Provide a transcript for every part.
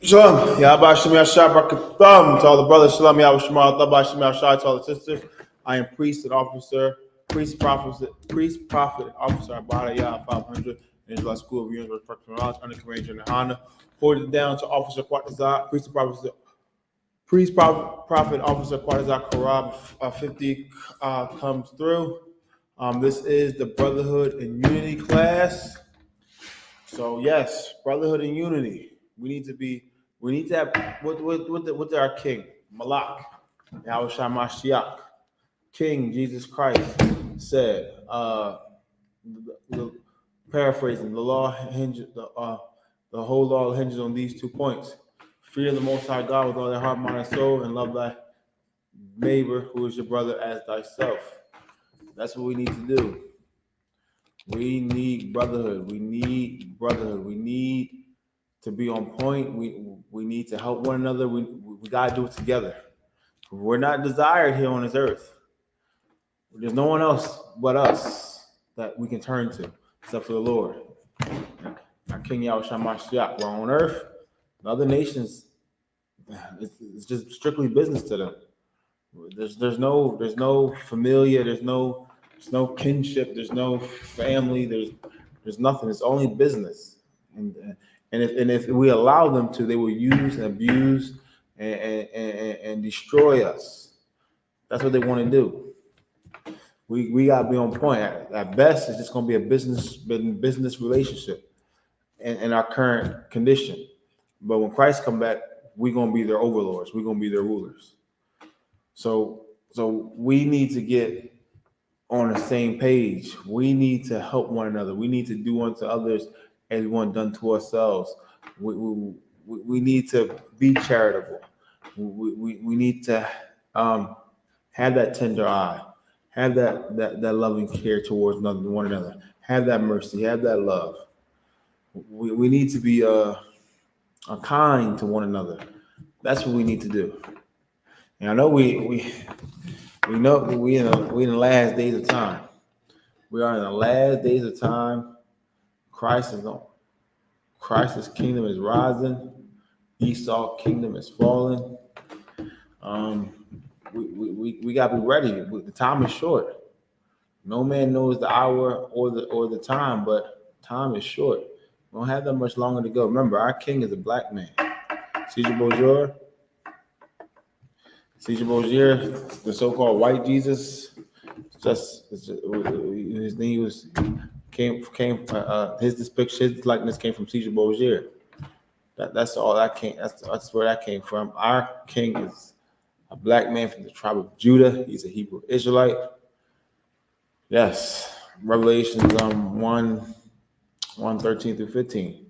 Shalom. Yahweh Shem Yahshua Barakatham to all the brothers. Shalom. Yahweh Shema Yahweh Shem Yahshua to all the sisters. I am priest and officer, priest, prophet, and officer at Brotherhood 500 Israelite School of Universal Practical Knowledge under command GEN.YAHANNA. Holding down to Officer Quatazat, priest, prophet, officer Quatazat Karab 50 comes through. This is the Brotherhood and Unity class. So yes, Brotherhood and Unity. We need to have with our King Malak, Yahushua Mashiach, King Jesus Christ said. Paraphrasing, the law hinges, the whole law hinges on these 2 points: fear the Most High God with all thy heart, mind, and soul, and love thy neighbor, who is your brother, as thyself. That's what we need to do. We need brotherhood. We need to be on point. We need to help one another. We gotta do it together. We're not desired here on this earth. There's no one else but us that we can turn to, except for the Lord. Our King Yahushua Mashiach. We're on earth. The other nations, it's just strictly business to them. There's no familia. There's no kinship. There's no family. There's nothing. It's only business. And if we allow them to, they will use and abuse and destroy us. That's what they want to do. We gotta be on point. At best, it's just gonna be a business relationship in our current condition. But when Christ come back, we're gonna be their overlords. We're gonna be their rulers. So we need to get on the same page. We need to help one another. We need to do unto others as we want done to ourselves. We need to be charitable. We need to have that tender eye, have that loving care towards one another, have that mercy, have that love. We need to be kind to one another. That's what we need to do. And I know we know we in the last days of time. We are in the last days of time. Christ's kingdom is rising. Esau's kingdom is falling. We gotta be ready. The time is short. No man knows the hour or the time, but time is short. We don't have that much longer to go. Remember, our king is a black man. Caesar Borgia, the so-called white Jesus. His name his depiction, his likeness came from Caesar Borgia. That's all that came. That's where that came from. Our king is a black man from the tribe of Judah. He's a Hebrew Israelite. Yes, Revelations 1:13 through 15.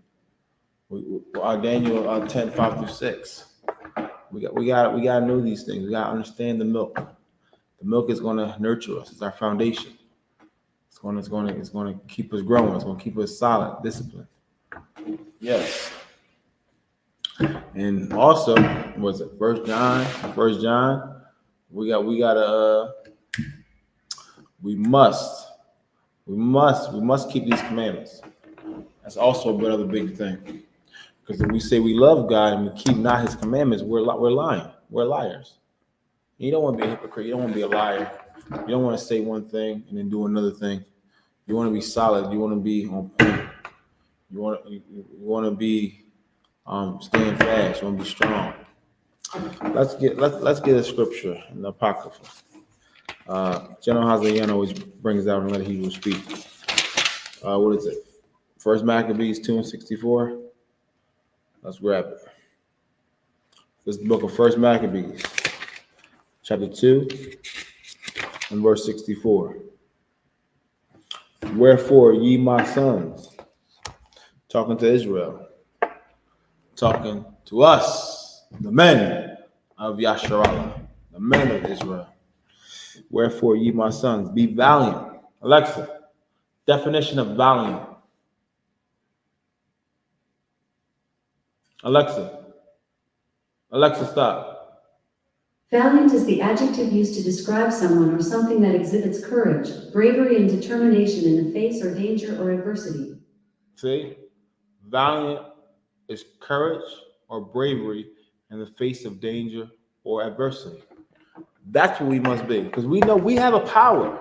Daniel 10:5-6. We gotta know these things. We gotta understand the milk. The milk is gonna nurture us. It's our foundation. It's gonna keep us growing. It's gonna keep us solid, disciplined. Yes. And also, was it 1 John? We must keep these commandments. That's also another big thing. Because if we say we love God and we keep not his commandments, we're lying. We're liars. You don't want to be a hypocrite. You don't want to be a liar. You don't want to say one thing and then do another thing. You want to be solid. You want to be on point. You want to be staying fast. You want to be strong. Let's get a scripture in the Apocrypha. GEN.YAHANNA always brings out and let Hebrew speak. What is it? 1 Maccabees 2:64. Let's grab it. This is the book of 1 Maccabees, chapter 2, and verse 64. Wherefore, ye my sons, talking to Israel, talking to us, the men of Yasharallah, the men of Israel. Wherefore, ye my sons, be valiant. Alexa, definition of valiant. Alexa, stop. Valiant is the adjective used to describe someone or something that exhibits courage, bravery, and determination in the face or danger or adversity. See? Valiant is courage or bravery in the face of danger or adversity. That's what we must be. Because we know we have a power.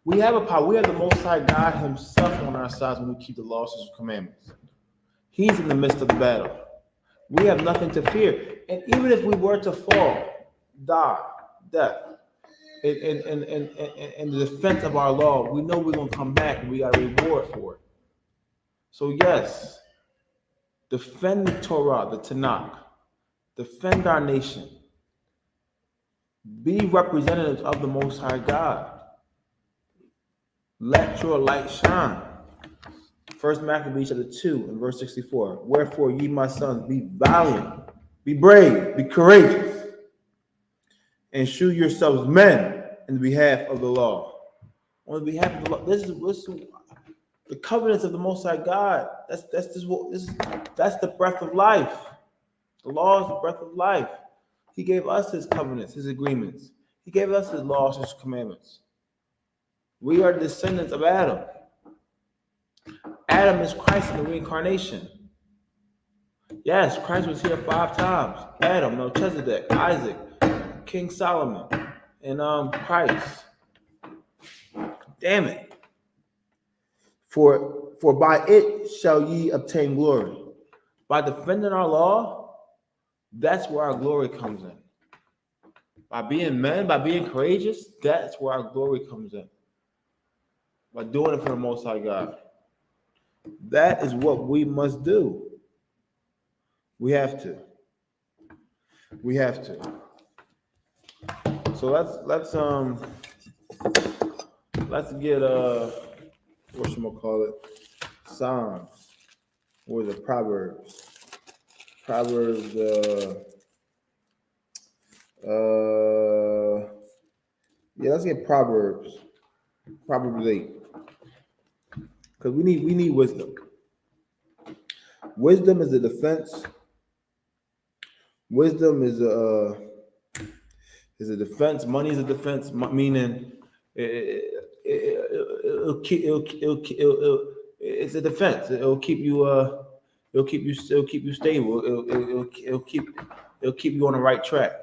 We have a power. We have the Most High God Himself on our sides when we keep the laws and commandments. He's in the midst of the battle. We have nothing to fear. And even if we were to fall, die, death, in the defense of our law, we know we're going to come back and we got a reward for it. So, yes, defend the Torah, the Tanakh. Defend our nation. Be representatives of the Most High God. Let your light shine. 1 Maccabees chapter 2 and verse 64. Wherefore, ye my sons, be valiant, be brave, be courageous, and shew yourselves men in the behalf of the law. On the behalf of the law. This is the covenants of the Most High God. That's the breath of life. The law is the breath of life. He gave us His covenants, His agreements. He gave us His laws, His commandments. We are descendants of Adam. Adam is Christ in the reincarnation. Yes, Christ was here 5 times. Adam, Melchizedek, Isaac, King Solomon, and Christ. Damn it. For by it shall ye obtain glory. By defending our law, that's where our glory comes in. By being men, by being courageous, that's where our glory comes in. By doing it for the Most High God. That is what we must do. We have to. We have to. So let's get whatchamacallit, Psalms. Or the Proverbs. Proverbs let's get Proverbs. Proverbs 8. Because we need wisdom. Wisdom is a defense. Wisdom is a defense. Money is a defense, meaning it's a defense. It'll keep you stable. It'll keep you on the right track.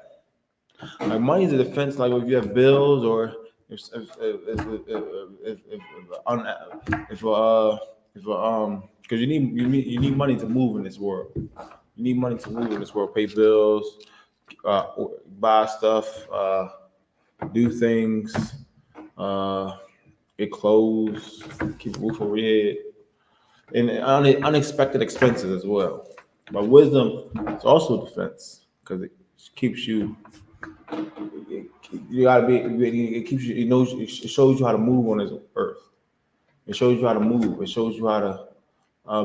Like money is a defense. Like if you have bills or because you need money to move in this world. You need money to move in this world. Pay bills, buy stuff, do things, get clothes, keep a roof over your head, and unexpected expenses as well. But wisdom is also a defense because it keeps you. You gotta be. It keeps you. It shows you how to move on this earth. It shows you how to move. It shows you how to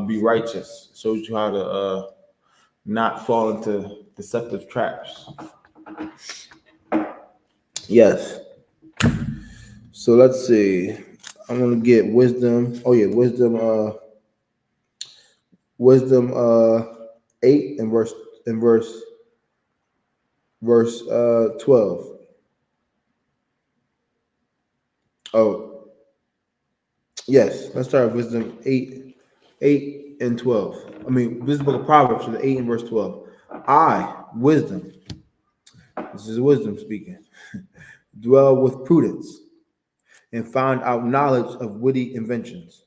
be righteous. It shows you how to not fall into deceptive traps. Yes. So let's see. I'm gonna get wisdom. Oh yeah, wisdom. Wisdom 8 and verse 12. Oh, yes. Let's start with wisdom 8 and 12. I mean, this book of Proverbs, 8 and verse 12. I, wisdom, this is wisdom speaking, dwell with prudence and find out knowledge of witty inventions.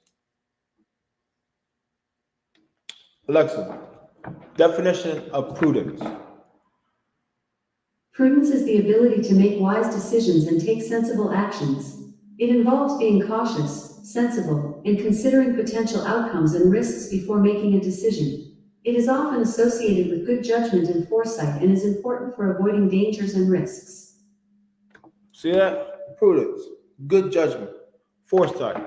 Alexa, definition of prudence. Prudence is the ability to make wise decisions and take sensible actions. It involves being cautious, sensible, and considering potential outcomes and risks before making a decision. It is often associated with good judgment and foresight and is important for avoiding dangers and risks. See that? Prudence, good judgment, foresight,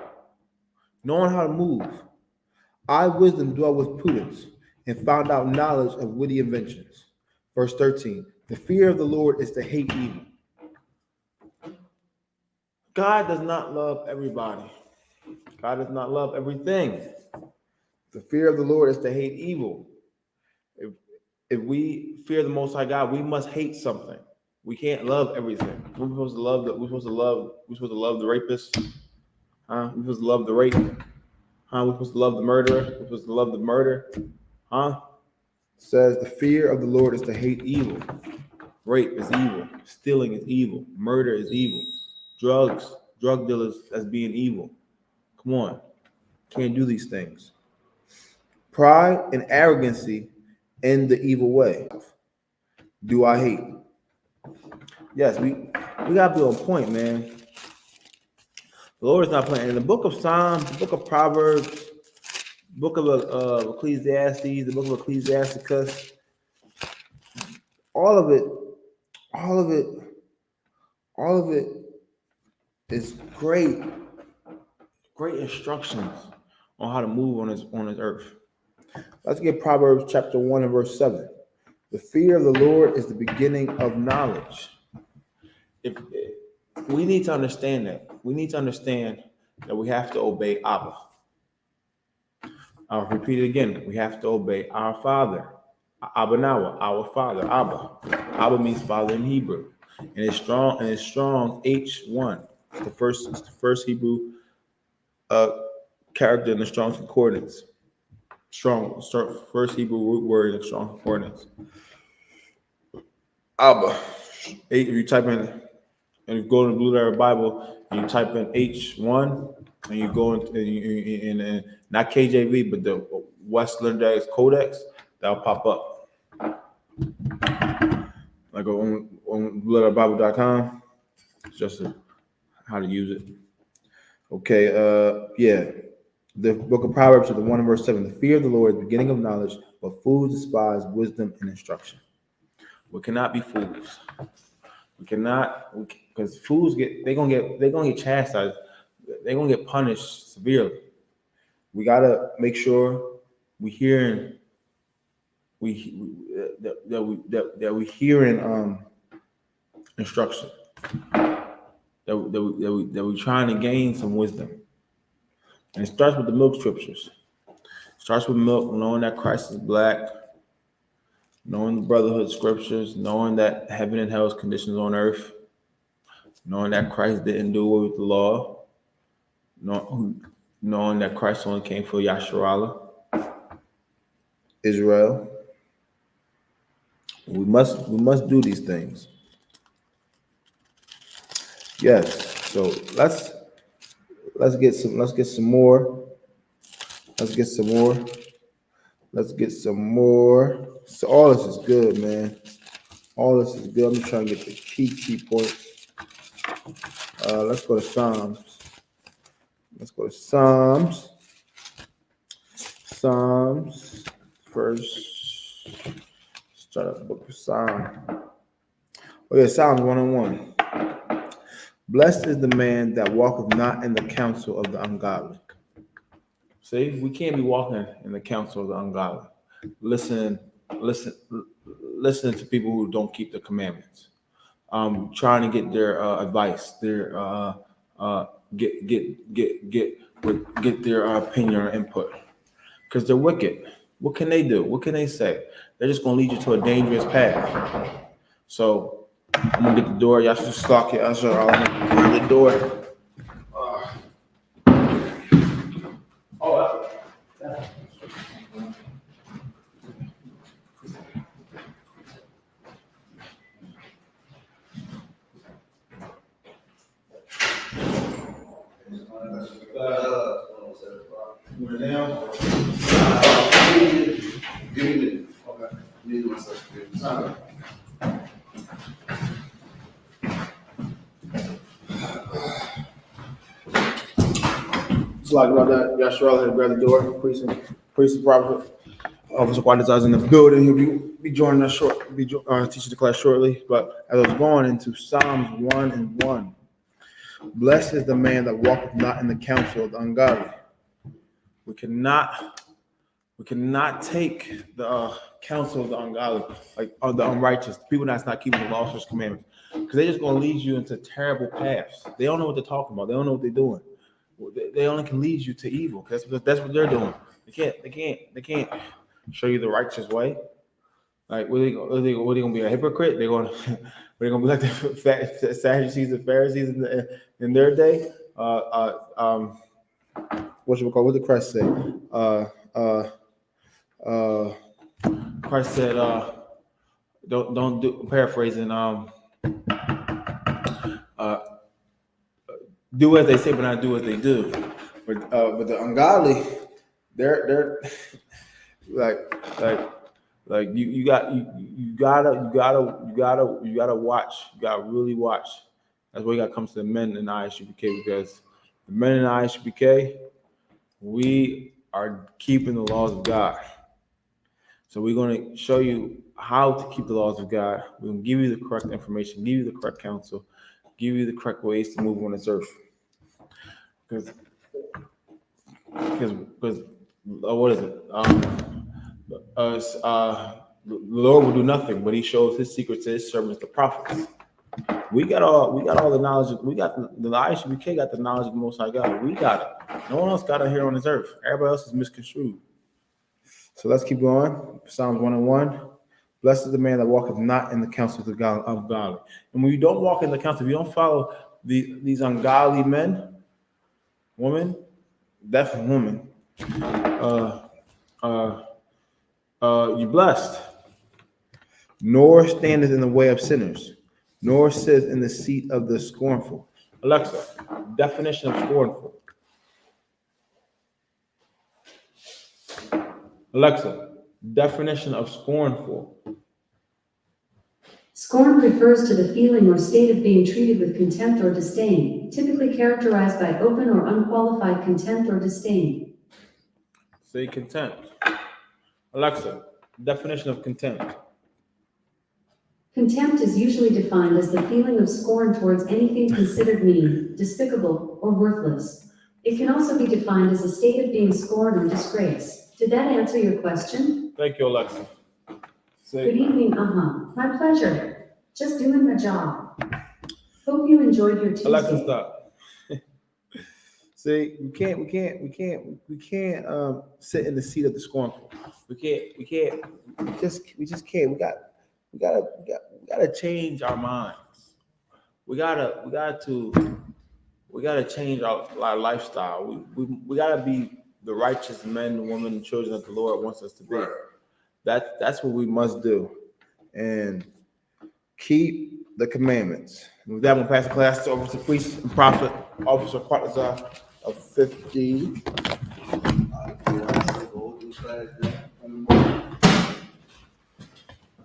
knowing how to move. I, wisdom, dwell with prudence and found out knowledge of witty inventions. Verse 13. The fear of the Lord is to hate evil. God does not love everybody. God does not love everything. The fear of the Lord is to hate evil. If we fear the Most High God, we must hate something. We can't love everything. We're supposed to love the rapist. Huh? We're supposed to love the rape. Huh? We're supposed to love the murderer. We're supposed to love the murder. Huh? It says the fear of the Lord is to hate evil. Rape is evil. Stealing is evil. Murder is evil. Drug dealers, that's being evil. Come on. Can't do these things. Pride and arrogancy in the evil way. Do I hate? Yes, we gotta be on point, man. The Lord is not playing. In the book of Psalms, the book of Proverbs, book of Ecclesiastes, the book of Ecclesiasticus, all of it is great instructions on how to move on this earth. Let's get Proverbs chapter 1 and verse 7. The fear of the Lord is the beginning of knowledge. If we need to understand that. We need to understand that we have to obey Abba. I'll repeat it again. We have to obey our Father. Abba Nawa, our Father, Abba. Abba means Father in Hebrew. And it's strong H1. It's the first Hebrew character in the Strong's Concordance. First Hebrew root word in the Strong's Concordance. Abba. If you type in, and you go to the Blue Letter Bible, and you type in H1, and you go in not KJV, but the Western Codex, that'll pop up. Like on BlueLetterBible.com. It's just how to use it. Okay, yeah. The book of Proverbs, the 1 verse 7. The fear of the Lord is the beginning of knowledge, but fools despise wisdom and instruction. We cannot be fools. We cannot, because fools they're gonna get chastised. They're gonna get punished severely. We gotta make sure we hearing instruction. That we trying to gain some wisdom. And it starts with the milk scriptures. It starts with milk, knowing that Christ is black, knowing the Brotherhood scriptures, knowing that heaven and hell's conditions on earth, knowing that Christ didn't do away with the law, knowing that Christ only came for Yasharallah, Israel. We must do these things. Yes. So let's get some more. So all this is good, man. All this is good. I'm just trying to get the key points. Let's go to Psalms. Psalms first. Start up the book of Psalms. Oh yeah, Psalms 101. Blessed is the man that walketh not in the counsel of the ungodly. See, we can't be walking in the counsel of the ungodly. Listen to people who don't keep the commandments. Trying to get their advice, their get their opinion or input, because they're wicked. What can they do? What can they say? They're just gonna lead you to a dangerous path. So I'm gonna get the door. Y'all should stock it. I'll get the door. It's like about that. Yasharallah had grab the door. Priest and prophet. Officer Quadras is in the building. He'll be joining us teaching the class shortly. But as I was going into Psalms 1 and 1, blessed is the man that walketh not in the counsel of the ungodly. We cannot take the counsel of the ungodly, like of the unrighteous, people that's not keeping the laws and commandments, because they're just going to lead you into terrible paths. They don't know what they're talking about. They don't know what they're doing. They only can lead you to evil. That's what they're doing. They can't show you the righteous way. Like, what they gonna be a hypocrite? They're gonna they're gonna be like the Sadducees and Pharisees in their day. What you call? What did Christ say? Uh, uh, Christ said, don't do. Paraphrasing. Uh, do as they say, but not do as they do. But the ungodly, they're like like you gotta watch. You gotta really watch. That's why you gotta come to the men in the I.S.U.P.K, because the men in the I.S.U.P.K, we are keeping the laws of God. So we're going to show you how to keep the laws of God. We're going to give you the correct information, give you the correct counsel, give you the correct ways to move on this earth. Because what is it? The Lord will do nothing, but He shows His secrets to His servants, the prophets. We got all the knowledge. We got the I.S.U.P.K got the knowledge of the Most High God. We got it. No one else got it here on this earth. Everybody else is misconstrued. So let's keep going. Psalms 101. Blessed is the man that walketh not in the counsel of godly. And when you don't walk in the counsel, if you don't follow these ungodly men, women, definitely women, you're blessed. Nor standeth in the way of sinners, nor sits in the seat of the scornful. Alexa, definition of scornful. Alexa, definition of scornful. Scorn refers to the feeling or state of being treated with contempt or disdain, typically characterized by open or unqualified contempt or disdain. Say contempt. Alexa, definition of contempt. Contempt is usually defined as the feeling of scorn towards anything considered mean, despicable, or worthless. It can also be defined as a state of being scorned or disgraced. Did that answer your question? Thank you, Alexa. Good evening, my pleasure. Just doing my job. Hope you enjoyed your Tuesday. Alexa, stop. See, we can't sit in the seat of the scornful. We just can't. We gotta change our minds. We gotta change our lifestyle. We gotta be the righteous men, women, and children that the Lord wants us to be. That's what we must do, and keep the commandments. With that, we'll pass the class over to priest and prophet, Officer Quatazar of 50.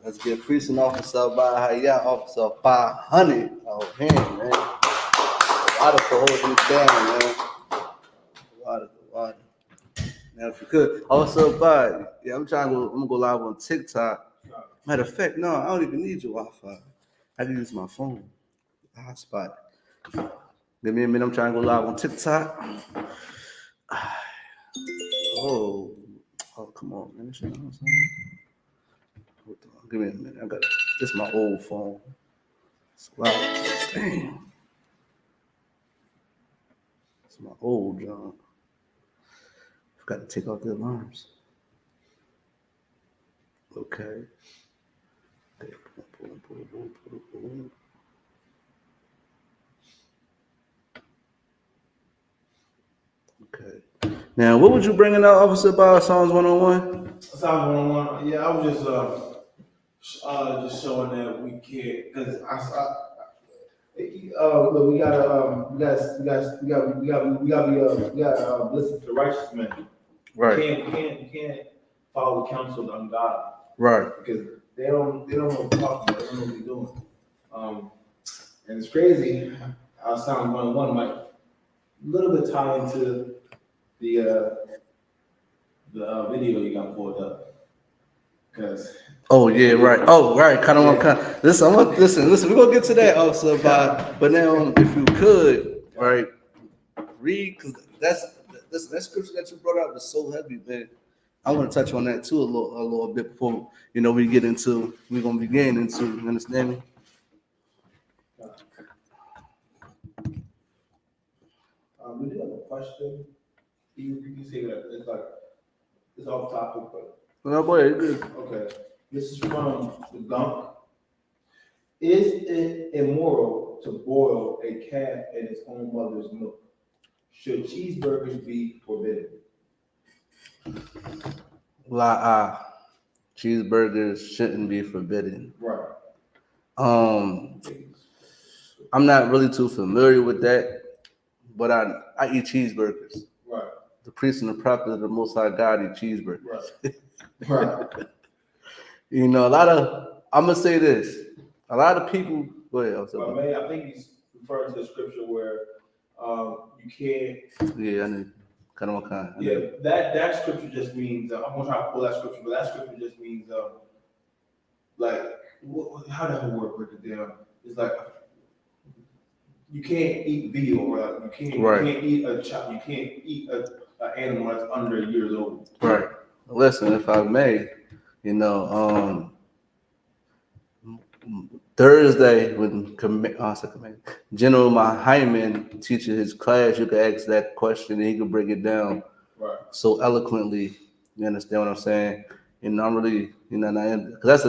Let's get priest and officer by Hayat, officer 500. Oh, man, man. Water for holding it down, man. Water. Now, if you could, also by, yeah, I'm gonna go live on TikTok. Matter of fact, no, I don't even need your Wi-Fi. I can use my phone. Hotspot. Give me a minute, I'm trying to go live on TikTok. Oh, come on, man. Give me a minute. This is my old phone. Wow. Damn. It's my old job. I've got to take off the alarms. Okay. Okay. Now, what would you bring in that officer about Psalms 101? Psalms 101. Yeah, I was just showing that we can't, because look, we gotta listen to the righteous men. Right. We can't follow the counsel of the ungodly. Right. Because they don't know what they're talking about. They don't know what they're doing. And it's crazy. Psalms 101 might a little bit tie into the video you got pulled up. Because oh yeah, right. Oh right, kind of. Listen, we're gonna get to that also, but now if you could, right, read, because that scripture that you brought up is so heavy, man. I want to touch on that too a little bit before we're gonna begin into, you understand me? We do have a question. You say that it's off topic, but No, boy, good. okay. This is from the Gunk. Is it immoral to boil a calf in its own mother's milk? Should cheeseburgers be forbidden? Cheeseburgers shouldn't be forbidden. Right. I'm not really too familiar with that, but I eat cheeseburgers. Right. The priest and the prophet of the Most High God eat cheeseburgers. Right. You know, I'm gonna say this. A lot of people. Go ahead. Well, I think he's referring to the scripture where you can't. Yeah, I need kind of kind. Yeah, that scripture just means. I'm gonna try to pull that scripture, but that scripture just means like how does the word break it down? It's like you can't eat veal, or you can't eat a child, you can't eat an animal that's under a year old. Right. Listen, if I may, you know, Thursday when General Hyman teaches his class, you can ask that question and he can break it down so eloquently. You understand what I'm saying? You know, I'm really, you know, because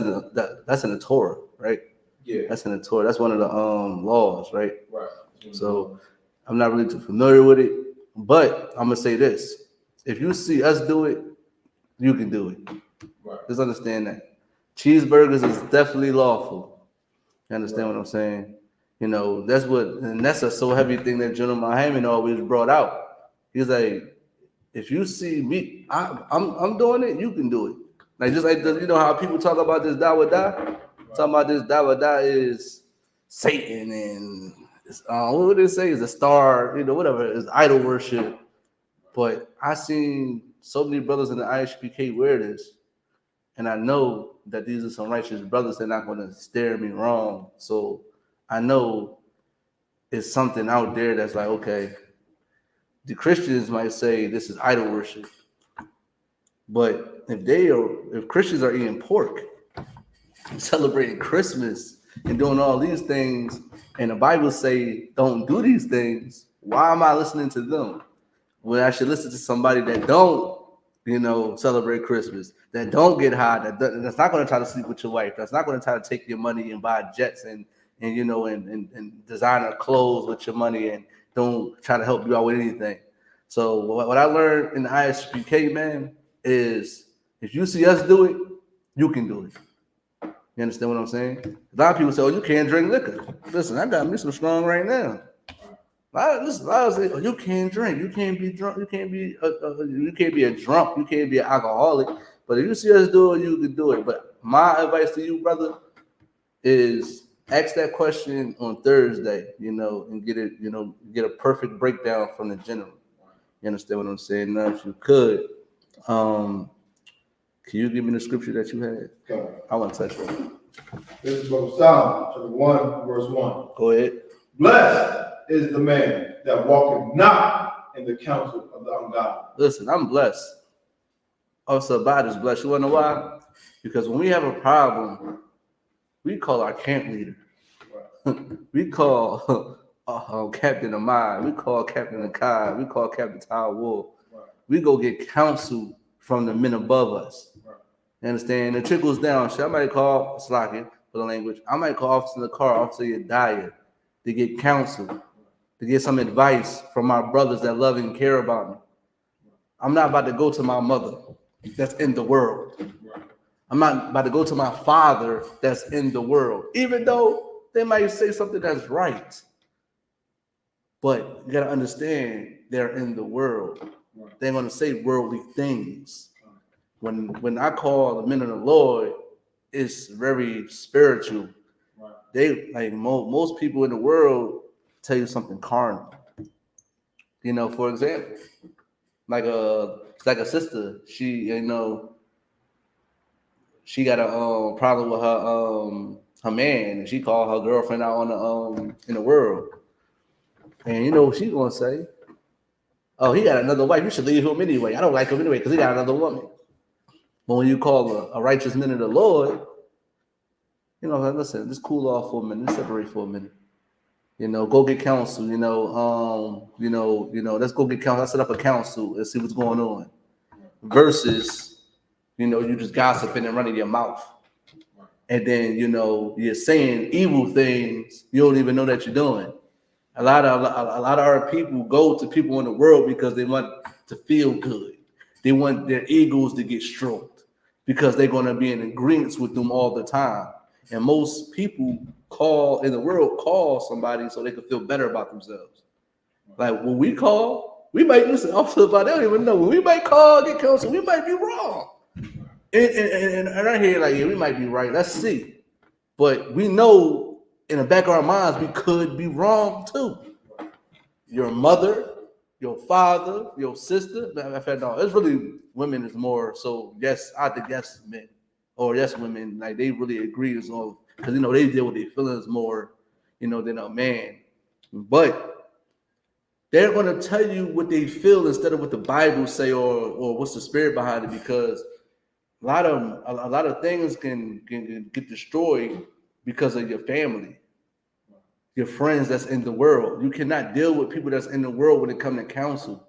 that's in the Torah, right? Yeah, that's in the Torah. That's one of the laws, right? Right. So I'm not really too familiar with it, but I'm gonna say this: if you see us do it, you can do it. Right. Just understand that cheeseburgers is definitely lawful. You understand what I'm saying? You know, that's a so heavy thing that General Muhammad always brought out. He's like, if you see me, I'm doing it, you can do it. Like just like you know how people talk about this da wa da, talking about this da wa da is Satan and what would they say is a star, you know, whatever, is idol worship. But I seen so many brothers in the I.S.U.P.K wear this. And I know that these are some righteous brothers. They're not going to steer me wrong. So I know it's something out there that's like, okay, the Christians might say this is idol worship. But if Christians are eating pork, celebrating Christmas and doing all these things, and the Bible say don't do these things, why am I listening to them? When I should listen to somebody that don't, you know, celebrate Christmas, that don't get high, that's not going to try to sleep with your wife, that's not going to try to take your money and buy jets and you know, and designer clothes with your money and don't try to help you out with anything. So what I learned in the I.S.U.P.K, man, is if you see us do it, you can do it. You understand what I'm saying? A lot of people say, oh, you can't drink liquor. Listen, I got me some strong right now. I was like, oh, you can't drink. You can't be drunk. You can't be a drunk. You can't be an alcoholic. But if you see us do it, you can do it. But my advice to you, brother, is ask that question on Thursday, you know, and get it, you know, get a perfect breakdown from the general. You understand what I'm saying? Now, if you could, can you give me the scripture that you had? Okay. I want to touch it. This is Book of Psalms, chapter 1, verse 1. Go ahead. Blessed is the man that walketh not in the counsel of the ungodly. Listen, I'm blessed. Also, God is blessed. You want to know why? Because when we have a problem, we call our camp leader. Right. We call Captain Ahmad. We call Captain Akai. We call Captain Ty Wolf. Right. We go get counsel from the men above us. Right. You understand? It trickles down. So I might call Slocking for the language. I might call Officer in the car, Officer Yediah, to get counsel, to get some advice from my brothers that love and care about me. I'm not about to go to my mother that's in the world. I'm not about to go to my father that's in the world, even though they might say something that's right. But you got to understand they're in the world. They're going to say worldly things. When I call the men of the Lord, it's very spiritual. They like most people in the world tell you something carnal. You know, for example, it's like a sister. She, you know, she got a problem with her man, and she called her girlfriend out on in the world. And you know what she's gonna say? Oh, he got another wife. You should leave him anyway. I don't like him anyway because he got another woman. But when you call a righteous man of the Lord, you know, listen, just cool off for a minute, just separate for a minute. You know, go get counsel. You know, let's go get counsel. Let's set up a council and see what's going on. Versus, you know, you just gossiping and running your mouth. And then, you know, you're saying evil things you don't even know that you're doing. A lot of our people go to people in the world because they want to feel good. They want their egos to get stroked because they're going to be in agreement with them all the time. And most people call somebody so they can feel better about themselves. Like when we call, we might listen. Also, about they don't even know. When we might call, get counsel, we might be wrong. And I hear like, yeah, we might be right. Let's see. But we know in the back of our minds we could be wrong too. Your mother, your father, your sister. In fact, no, it's really women is more. So yes, I think yes, men or yes, women. Like they really agree as well because you know they deal with their feelings more, you know, than a man. But they're going to tell you what they feel instead of what the Bible say or what's the spirit behind it because a lot of things can get destroyed because of your family, your friends that's in the world. You cannot deal with people that's in the world when it comes to counsel.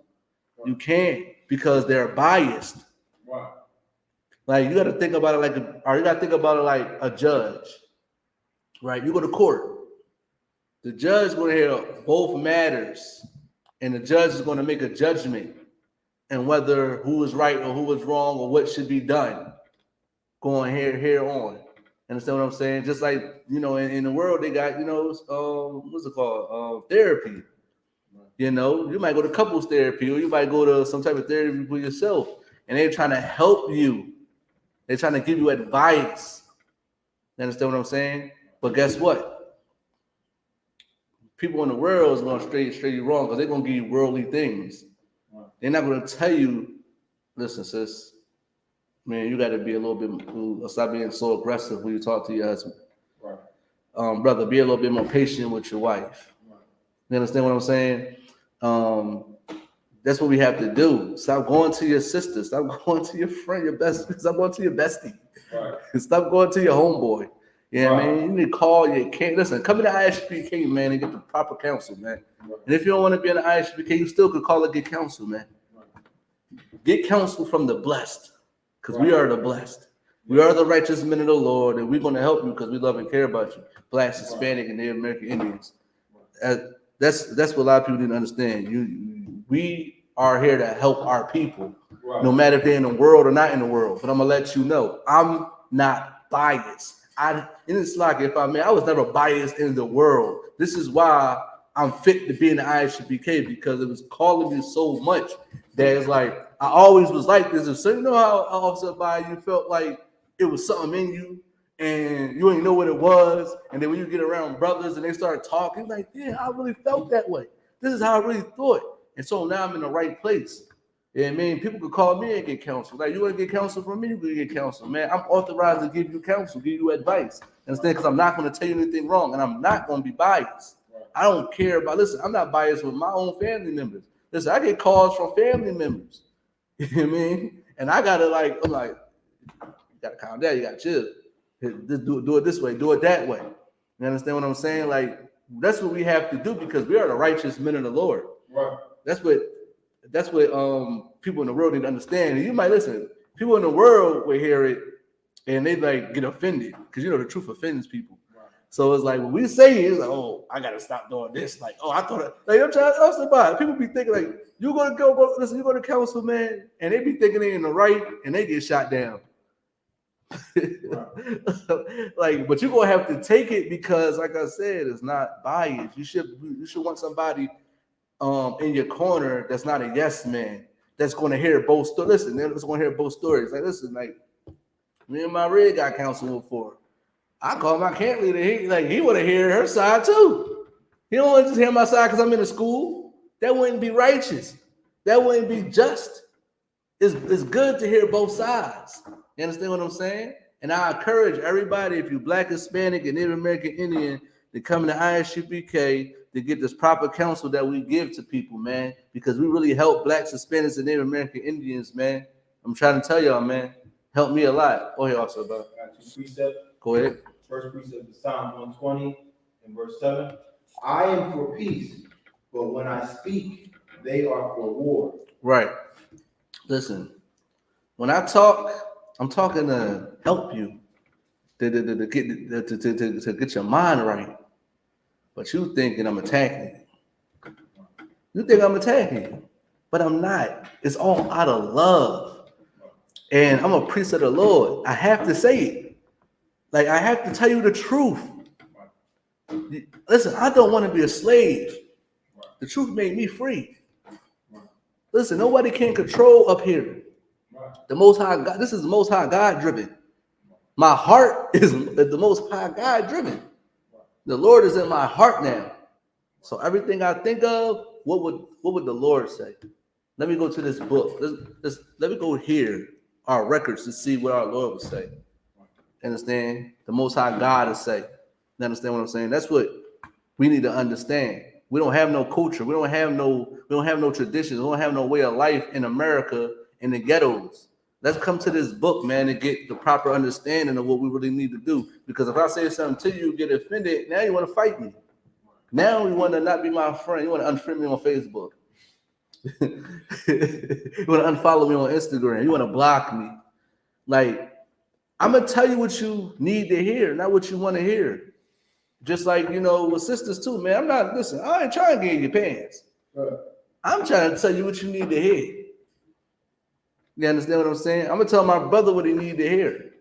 You can't because they're biased. Like you got to think about it like a judge, right? You go to court. The judge is going to hear both matters, and the judge is going to make a judgment and whether who is right or who is wrong or what should be done. Going here on. Understand what I'm saying? Just like, you know, in the world, they got, you know, what's it called? Therapy. You know, you might go to couples therapy or you might go to some type of therapy for yourself. And they're trying to help you. They're trying to give you advice. You understand what I'm saying? But guess what? People in the world is going to straight you wrong because they're going to give you worldly things. They're not going to tell you, listen, sis, man, you got to be a little bit, stop being so aggressive when you talk to your husband. Right. Brother, be a little bit more patient with your wife. Right. You understand what I'm saying? That's what we have to do. Stop going to your sister. Stop going to your friend, your best. Stop going to your bestie. Right. Stop going to your homeboy. Yeah, right. Man, you need to call your king. Listen, come to the I.S.U.P.K, man, and get the proper counsel, man. Right. And if you don't want to be in the I.S.U.P.K, you still could call it get counsel, man. Right. Get counsel from the blessed. Because we are the blessed. We are the righteous men of the Lord, and we're going to help you because we love and care about you. Blacks, Hispanic, and Native American Indians. That's what a lot of people didn't understand. We are here to help our people, no matter if they're in the world or not in the world. But I'm going to let you know, I'm not biased. In this like, if I was never biased in the world. This is why I'm fit to be in the I.S.U.P.K because it was calling me so much that it's like, I always was like this. So you know how Officer by you felt like it was something in you and you didn't know what it was. And then when you get around brothers and they start talking, like, yeah, I really felt that way. This is how I really thought. And so now I'm in the right place. Yeah, I mean, people could call me and get counsel. Like, you want to get counsel from me, you can get counsel, man. I'm authorized to give you counsel, give you advice. Understand? Because I'm not going to tell you anything wrong and I'm not going to be biased. I don't care about, listen, I'm not biased with my own family members. Listen, I get calls from family members. You know what I mean? And I gotta I'm like, you gotta calm down, you gotta chill. Do it this way, do it that way. You understand what I'm saying? Like, that's what we have to do because we are the righteous men of the Lord. Right. That's what people in the world need to understand. And you might listen, people in the world will hear it and they like get offended because you know the truth offends people. So it's like when we say it, it's like, oh, I gotta stop doing this. Like, oh, I thought like I'm trying to also buy. People be thinking like you're gonna go listen, you go to counsel, man, and they be thinking they in the right and they get shot down. Like, but you're gonna have to take it because, like I said, it's not biased. You should want somebody in your corner that's not a yes man, that's gonna hear both stories. Listen, they're just gonna hear both stories. Like, listen, like me and my red got counsel before. I call my camp leader. He would have heard her side too. He don't want to just hear my side because I'm in the school. That wouldn't be righteous. That wouldn't be just. It's good to hear both sides. You understand what I'm saying? And I encourage everybody, if you're Black, Hispanic, and Native American Indian, to come to I.S.U.P.K to get this proper counsel that we give to people, man. Because we really help Blacks, Hispanics, and Native American Indians, man. I'm trying to tell y'all, man. Help me a lot. Go ahead, also, bro. Got two precepts. Go ahead. First precept is Psalm 120 and verse 7. I am for peace, but when I speak, they are for war. Right. Listen, when I talk, I'm talking to help you. to get your mind right. But you thinking I'm attacking you. You think I'm attacking you, but I'm not. It's all out of love. And I'm a priest of the Lord. I have to say it. Like, I have to tell you the truth. Listen, I don't want to be a slave. The truth made me free. Listen, nobody can control up here. The Most High God, this is the Most High God driven. My heart is the Most High God driven. The Lord is in my heart now. So everything I think of, what would the Lord say? Let me go to this book. Let me go here, our records, to see what our Lord would say. Understand? The Most High God will say. You understand what I'm saying? That's what we need to understand. We don't have no culture. We don't have no traditions. We don't have no way of life in America in the ghettos. Let's come to this book, man, and get the proper understanding of what we really need to do. Because if I say something to you, get offended, now you want to fight me. Now you want to not be my friend. You want to unfriend me on Facebook. You want to unfollow me on Instagram. You want to block me. Like, I'm going to tell you what you need to hear, not what you want to hear. Just like, with sisters too, man. I ain't trying to get in your pants. Right. I'm trying to tell you what you need to hear. You understand what I'm saying? I'm going to tell my brother what he need to hear.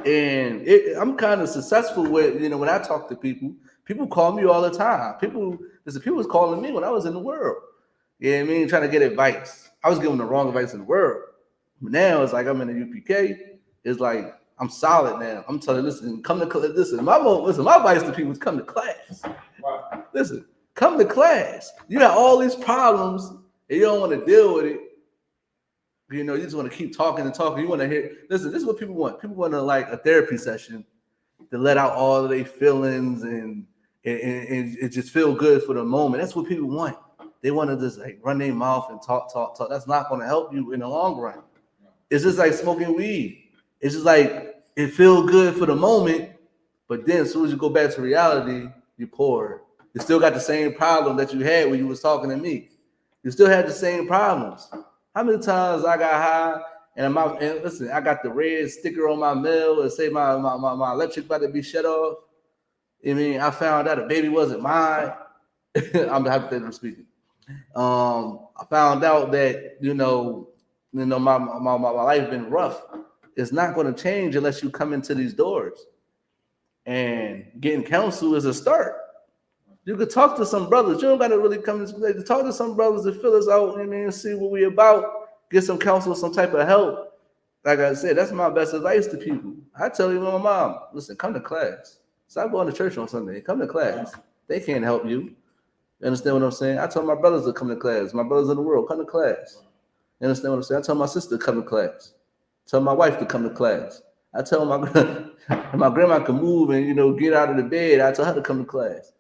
And I'm kind of successful with, when I talk to people call me all the time. People was calling me when I was in the world. You know what I mean? Trying to get advice. I was giving the wrong advice in the world. But now it's like I'm in the UPK. It's like I'm solid now. I'm telling you, listen, come to class. Listen, my advice to people is come to class. Wow. Listen, come to class. You got all these problems and you don't want to deal with it. You just want to keep talking and talking. You want to hear. Listen, this is what people want. People want like a therapy session to let out all of their feelings and just feel good for the moment. That's what people want. They want to just like run their mouth and talk. That's not going to help you in the long run. It's just like smoking weed. It's just like it feels good for the moment, but then as soon as you go back to reality, you're poor. You still got the same problem that you had when you was talking to me. You still had the same problems. How many times I got high and listen, I got the red sticker on my mail and say my electric about to be shut off. I found out the baby wasn't mine. I'm hypothetically speaking. I found out that my life been rough. It's not going to change unless you come into these doors. And getting counsel is a start. You could talk to some brothers. You don't got to really come to talk to some brothers to fill us out. See what we about. Get some counsel, some type of help. Like I said, that's my best advice to people. I tell you, my mom, listen, come to class. Stop going to church on Sunday. Come to class. They can't help you. You understand what I'm saying? I tell my brothers to come to class. My brothers in the world, come to class. You understand what I'm saying? I tell my sister to come to class. Tell my wife to come to class. I tell my grandma can move and get out of the bed. I tell her to come to class.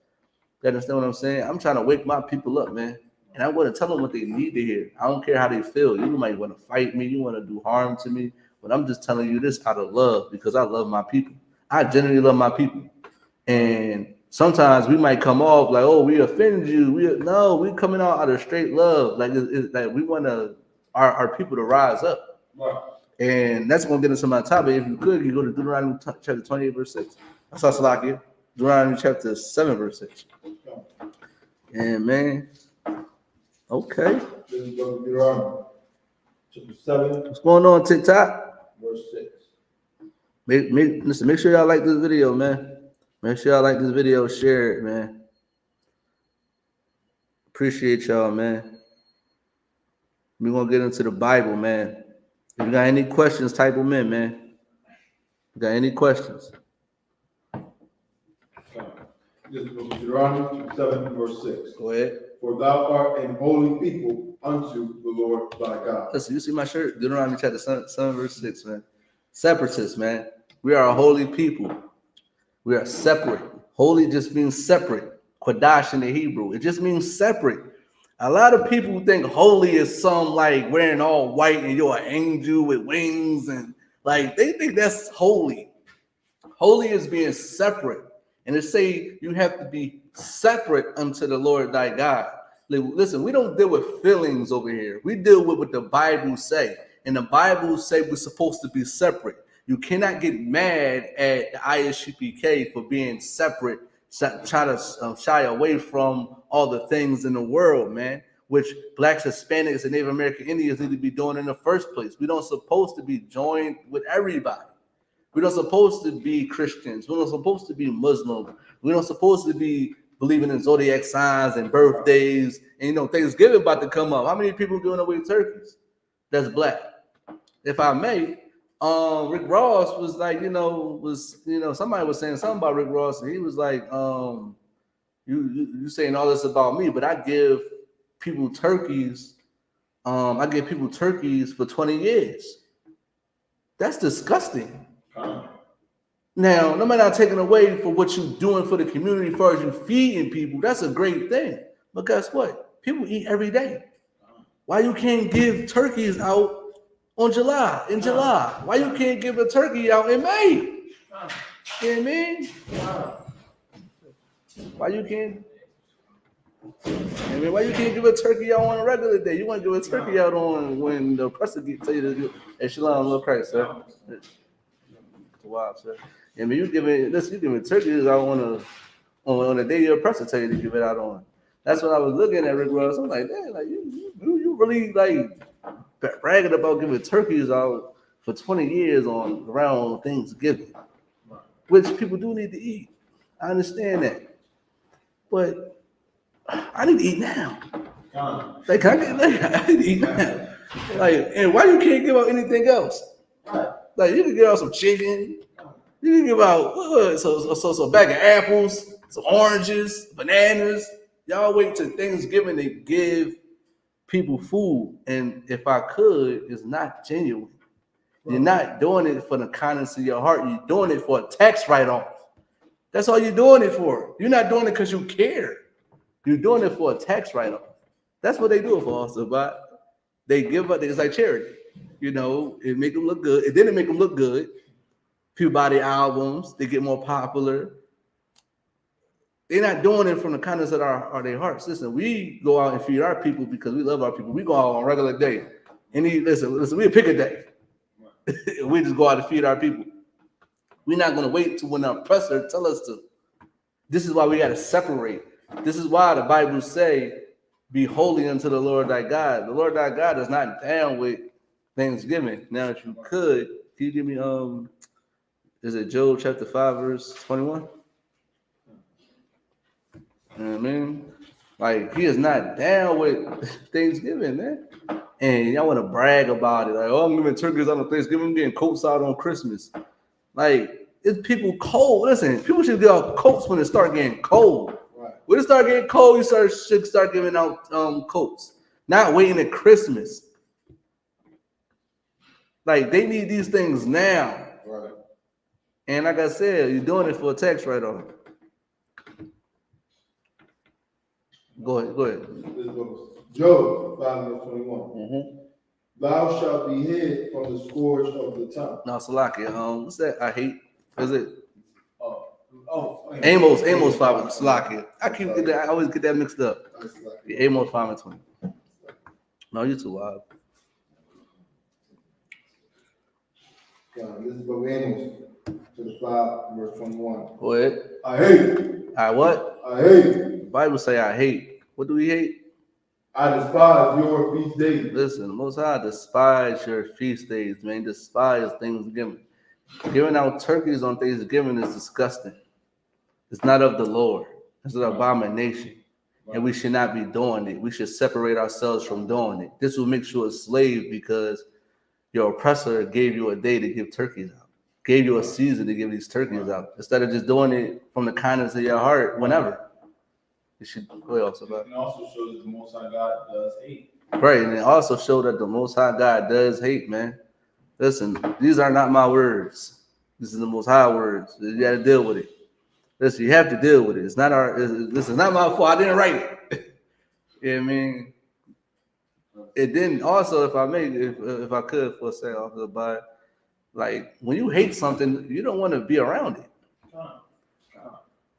You understand what I'm saying? I'm trying to wake my people up, man. And I want to tell them what they need to hear. I don't care how they feel. You might want to fight me. You want to do harm to me. But I'm just telling you this out of love because I love my people. I genuinely love my people. And sometimes we might come off like, oh, we offended you. We coming out of straight love. Like, it's like we want our people to rise up. Right. And that's going to get into my topic. If you could, you go to Deuteronomy chapter 28, verse 6. That's all Salakia. Deuteronomy chapter 7, verse 6. And man, okay. This is Deuteronomy chapter 7. What's going on, TikTok? Verse 6. Listen, make sure y'all like this video, man. Make sure y'all like this video, share it, man. Appreciate y'all, man. We're going to get into the Bible, man. If you got any questions, type them in, man. You got any questions? This is Deuteronomy 7, verse 6. Go ahead. For thou art an holy people unto the Lord thy God. Listen, you see my shirt? Deuteronomy chapter 7, verse 6, man. Separatists, man. We are a holy people. We are separate. Holy just means separate. Kodash in the Hebrew. It just means separate. A lot of people think holy is some like wearing all white and you're an angel with wings and like they think that's holy. Holy is being separate. And it say you have to be separate unto the Lord thy God. Listen, we don't deal with feelings over here. We deal with what the Bible say. And the Bible say we're supposed to be separate. You cannot get mad at the I.S.U.P.K for being separate, try to shy away from all the things in the world, man, which blacks, Hispanics, and Native American Indians need to be doing in the first place. We don't supposed to be joined with everybody. We're not supposed to be Christians. We're not supposed to be Muslim. We're not supposed to be believing in zodiac signs and birthdays. And Thanksgiving about to come up. How many people giving away turkeys? That's black. If I may, Rick Ross was like, somebody was saying something about Rick Ross, and he was like, you saying all this about me, but I give people turkeys. I give people turkeys for 20 years. That's disgusting. Now, no matter taking away for what you're doing for the community, as far as you feeding people, that's a great thing. But guess what? People eat every day. Why you can't give turkeys out in July? Why you can't give a turkey out in May? You know what I mean? Why you can't? Why you can't give a turkey out on a regular day? You want to give a turkey out on when the president tell you to do? Hey, shalom, Lord Christ, sir. Wow, sir. You giving turkeys out on the day your oppressor tell you to give it out on. That's what I was looking at, Rick Ross. I'm like, man, like you really like bragging about giving turkeys out for 20 years around Thanksgiving, which people do need to eat. I understand that, but I need to eat now. Like, I need to eat now. Like, and why you can't give out anything else? Like, you can give out some chicken. You can give out so bag of apples, some oranges, bananas. Y'all wait till Thanksgiving to give people food. And if I could, it's not genuine. You're not doing it for the kindness of your heart. You're doing it for a tax write-off. That's all you're doing it for. You're not doing it because you care. You're doing it for a tax write-off. That's what they do it for also, but they give up. It's like charity. It make them look good. It didn't make them look good. People buy their albums. They get more popular. They're not doing it from the kindness of their hearts. Listen, we go out and feed our people because we love our people. We go out on a regular day. Listen, we pick a day. We just go out and feed our people. We're not going to wait till when the oppressor tell us to. This is why we got to separate. This is why the Bible say, be holy unto the Lord thy God. The Lord thy God is not down with Thanksgiving. Now, if you could, can you give me, is it Job chapter 5, verse 21? You know what I mean? Like, he is not down with Thanksgiving, man. And y'all want to brag about it. Like, I'm giving turkeys on Thanksgiving, I'm getting coats out on Christmas. Like, it's people cold. Listen, people should get out coats when it start getting cold. Right. When it start getting cold, you should start giving out coats. Not waiting at Christmas. Like, they need these things now. Right. And like I said, you're doing it for a tax write-off. Go ahead. Job 5:21. Thou shalt be hid from the scourge of the tongue. No, Salakia. What's that? I hate. Is it? Amos 5. Salakia. I always get that mixed up. Yeah, Amos 5:20. No, you too wild. This is what we Amos to the 5 verse 21. Go ahead. I hate. I what? I hate. The Bible say I hate. What do we hate? I despise your feast days. Listen, Most High despise your feast days, man. Despise Thanksgiving. Giving out turkeys on Thanksgiving is disgusting. It's not of the Lord. It's an abomination. And we should not be doing it. We should separate ourselves from doing it. This will make you a slave because your oppressor gave you a day to give turkeys out. Gave you a season to give these turkeys out. Instead of just doing it from the kindness of your heart whenever. You should go ahead also. It also shows that the Most High God does hate. Right, and it also shows that the Most High God does hate, man. Listen, these are not my words. This is the Most High words. You got to deal with it. Listen, you have to deal with it. It's not this is not my fault. I didn't write it. You know what I mean? It didn't. Also, if I may, if I could for a second, off the by, like when you hate something, you don't want to be around it.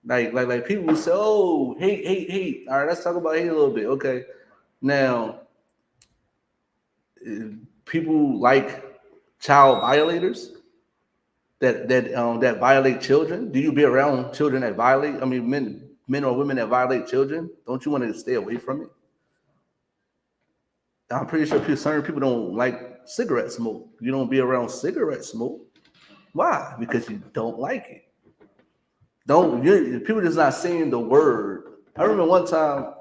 Like people say, oh, hate. All right, let's talk about hate a little bit. Okay, now people like child violators. that violate children? Do you be around children that violate? I mean, men or women that violate children? Don't you want to stay away from it? I'm pretty sure certain people don't like cigarette smoke. You don't be around cigarette smoke. Why? Because you don't like it. People just not saying the word. I remember one time,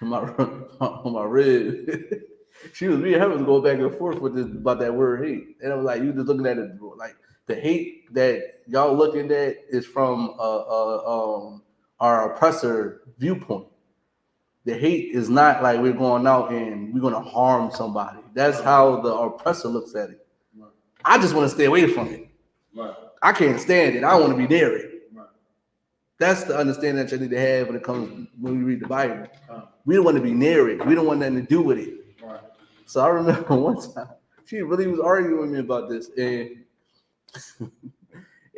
my red, she was me and her was going back and forth with this about that word hate, and I was like, you just looking at it like the hate that y'all looking at is from our oppressor viewpoint. The hate is not like we're going out and we're gonna harm somebody. That's how the oppressor looks at it. Right. I just want to stay away from it. Right. I can't stand it. I want to be near it. Right. That's the understanding that you need to have when we read the Bible. We don't want to be near it. We don't want nothing to do with it. Right. So I remember one time she really was arguing with me about this, and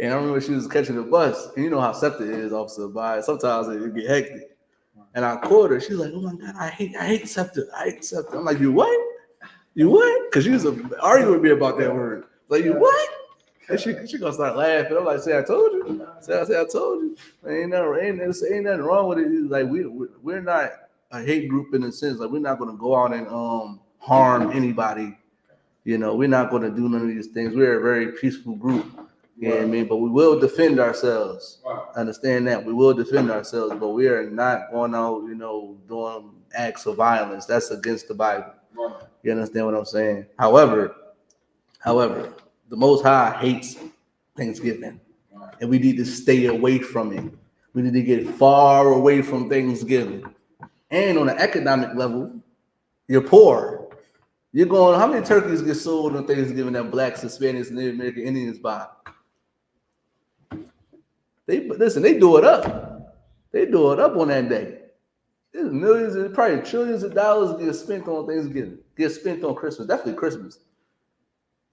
I remember she was catching the bus, and you know how SEPTA is, Officer By. Sometimes it get hectic. And I called her. She's like, "Oh my God, I hate SEPTA. I hate SEPTA." I'm like, "You what? You what?" Because she was arguing with me about that word. Like, "You what?" And she gonna start laughing. I'm like, "Say I told you." I told you. Ain't nothing wrong with it. It's like we're not a hate group in a sense. Like we're not gonna go out and harm anybody. You know, we're not gonna do none of these things. We're a very peaceful group. You know what I mean? But we will defend ourselves. Wow. Understand that. We will defend ourselves, but we are not going out, doing acts of violence. That's against the Bible. Wow. You understand what I'm saying? However, the Most High hates Thanksgiving. Wow. And we need to stay away from it. We need to get far away from Thanksgiving. And on an economic level, you're poor. You're going, how many turkeys get sold on Thanksgiving that blacks, Hispanics, and Native American Indians buy? They do it up. They do it up on that day. There's millions, probably trillions of dollars get spent on Thanksgiving, get spent on Christmas, definitely Christmas.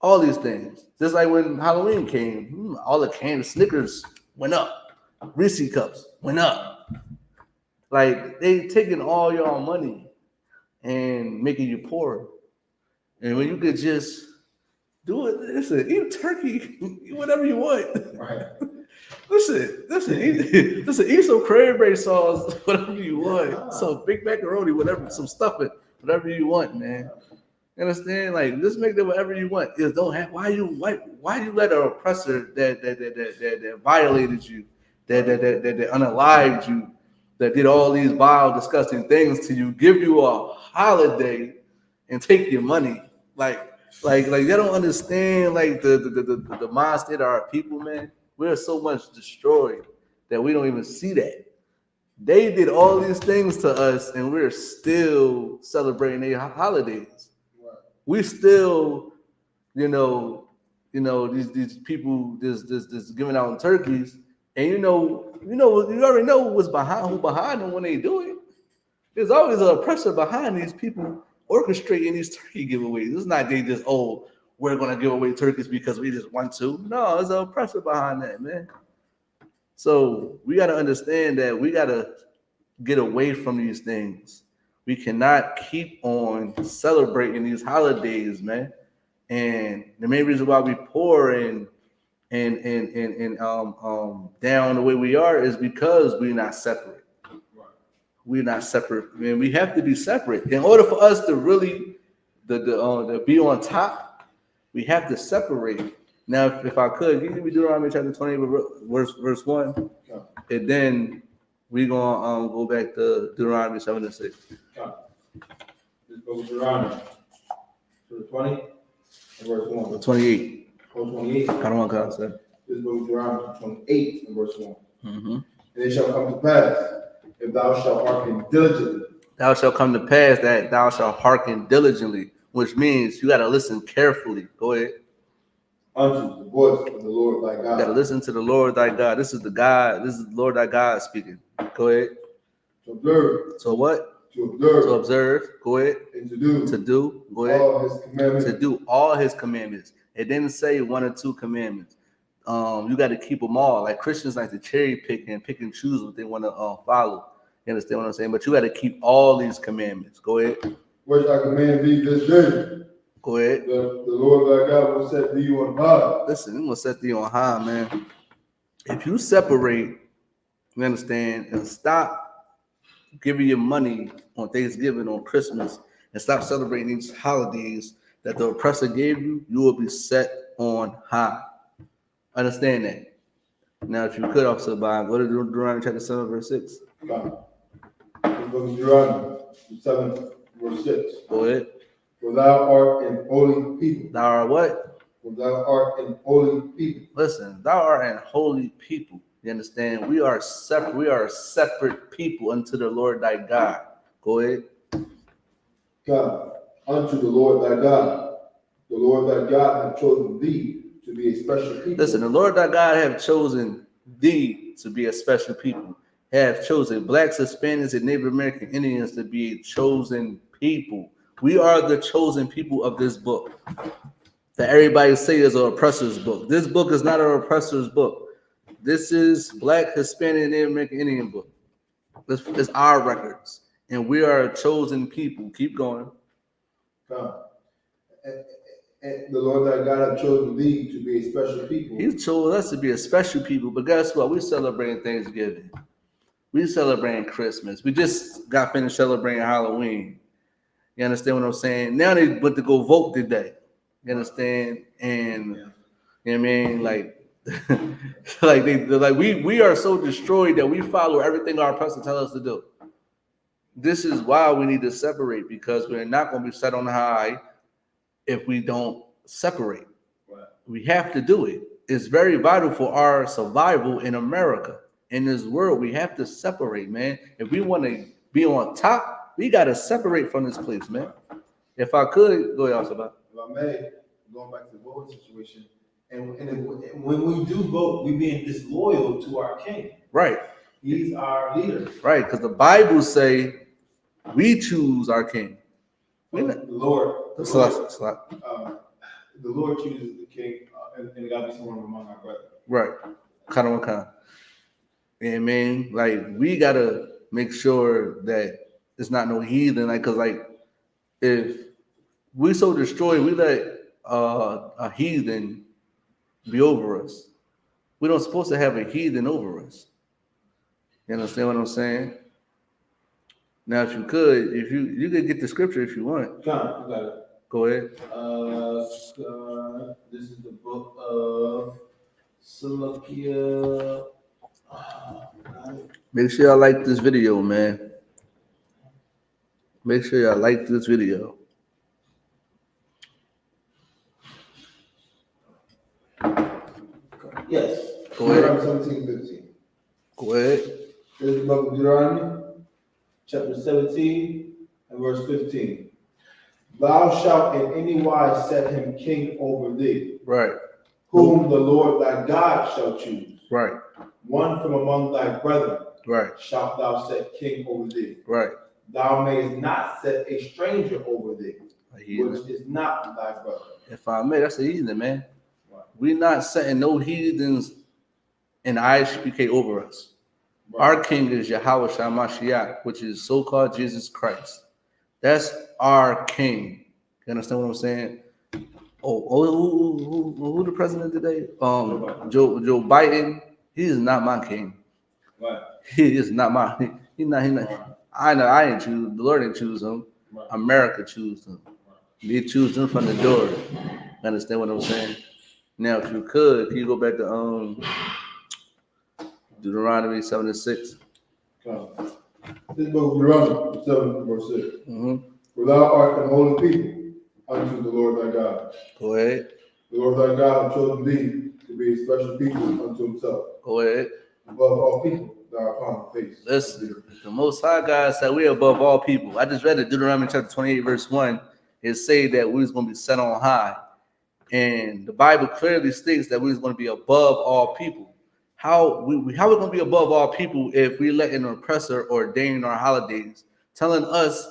All these things. Just like when Halloween came, all the candy, Snickers went up. Reese cups went up. Like they taking all your money and making you poor. And when you could just do it, listen, eat turkey, whatever you want. Right. Listen, eat some cranberry sauce, whatever you want. Some big macaroni, whatever, some stuffing, whatever you want, man. You understand? Like, just make that whatever you want. Just don't have why you let an oppressor that violated you, that unalived you, that did all these vile, disgusting things to you, give you a holiday and take your money. Like they don't understand like the mindset of our people, man. We're so much destroyed that we don't even see that. They did all these things to us, and we're still celebrating their holidays. Right. We still, these people just giving out turkeys, and you already know who behind them when they do it. There's always an oppressor behind these people orchestrating these turkey giveaways. It's not they just we're gonna give away turkeys because we just want to. No, there's an oppressor behind that, man. So we gotta understand that we gotta get away from these things. We cannot keep on celebrating these holidays, man. And the main reason why we poor and down the way we are is because we're not separate. We're not separate, man. We have to be separate in order for us to really to be on top. We have to separate. Now, if I could, you give me Deuteronomy chapter 20, verse 1, and then we're gonna go back to Deuteronomy 7 and 6. Let's go to Deuteronomy 20 and verse 1. 28. Verse 28. I don't want to concept. Let's go to Deuteronomy 28 and verse 1. Mm-hmm. And it shall come to pass, if thou shalt hearken diligently. Thou shalt come to pass that thou shalt hearken diligently, which means you got to listen carefully. Go ahead. Unto the voice of the Lord thy God. You got to listen to the Lord thy God. This is the Lord thy God speaking. Go ahead. To observe. So what? To observe. To observe. Go ahead. And to do. To do. Go ahead. All his commandments. To do all his commandments. It didn't say one or two commandments. You got to keep them all. Like Christians like to cherry pick and choose what they want to follow. You understand what I'm saying? But you got to keep all these commandments. Go ahead. Which I command thee this day. Go ahead. The Lord thy God will set thee on high. Listen, I'm gonna set thee on high, man. If you separate, you understand, and stop giving your money on Thanksgiving, on Christmas, and stop celebrating these holidays that the oppressor gave you, you will be set on high. Understand that. Now, if you could, Officer Bob, go to Deuteronomy chapter 7, verse 6. Book of Deuteronomy 7, verse 6. Go ahead. For thou art an holy people. Thou art what? For thou art an holy people. Listen, thou art an holy people. You understand? We are separate. We are a separate people unto the Lord thy God. Go ahead. God, unto the Lord thy God. The Lord thy God hath chosen thee to be a special people. Listen, the Lord thy God have chosen thee to be a special people. Have chosen blacks, Hispanics, and Native American Indians to be a chosen people. We are the chosen people of this book that everybody say is an oppressor's book. This book is not an oppressor's book. This is black, Hispanic, and Native American Indian book. This is our records, and we are a chosen people. Keep going. God. And the Lord thy God hath chosen thee to be a special people. He's chosen us to be a special people, but guess what? We're celebrating Thanksgiving. We're celebrating Christmas. We just got finished celebrating Halloween. You understand what I'm saying? Now they went to go vote today. You understand? And you know what I mean? Like, we are so destroyed that we follow everything our oppressor tells us to do. This is why we need to separate, because we're not going to be set on high if we don't separate. Right. We have to do it. It's very vital for our survival in America. In this world, we have to separate, man. If we want to be on top, we got to separate from this place, man. If I could, go ahead, Isupk. If I may, going back to the voting situation, and when we do vote, we being disloyal to our king. Right. He's our leader. Right, because the Bible say we choose our king. The Lord chooses the king, and it got to be someone among our brethren. Right. Kind of. You know what I mean? Like, we got to make sure that it's not no heathen. Like, because, like, if we so destroyed, we let a heathen be over us. We don't supposed to have a heathen over us. You understand what I'm saying? Now, if you could, you could get the scripture if you want. John, you got it. Go ahead. This is the book of Salakia. Make sure y'all like this video, man. Make sure y'all like this video. Yes. Go ahead. Deuteronomy 17:15. Go ahead. This is the book of Deuteronomy, chapter 17 and verse 15. Thou shalt in any wise set him king over thee, Right. whom the Lord thy God shall choose. Right. One from among thy brethren Right. shalt thou set king over thee. Right. Thou mayest not set a stranger over thee, A heathen. which is not thy brother. If I may, that's a heathen, man. Right. We're not setting no heathens in I.S.U.P.K over us. Right. Our king is Yahweh Shamashiach, which is so-called Jesus Christ. That's our king. You understand what I'm saying? Who the president today? Joe Biden. He is not my king. Right. He is not my. He not. Right. I know. I didn't choose. The Lord didn't choose him. Right. America chose him. They choose him from the door. You understand what I'm saying? Now, if you could, can you go back to Deuteronomy 7:6? Come. This book of Deuteronomy 7 verse 6. Mm-hmm. For thou art an holy people unto the Lord thy God. Go ahead. The Lord thy God hath chosen thee to be a special people unto himself. Go ahead. Above all people that are upon the face. Listen, the Most High God said we are above all people. I just read it, Deuteronomy chapter 28, verse 1. It say that we was going to be set on high. And the Bible clearly states that we was going to be above all people. How we going to be above all people if we let an oppressor ordain our holidays, telling us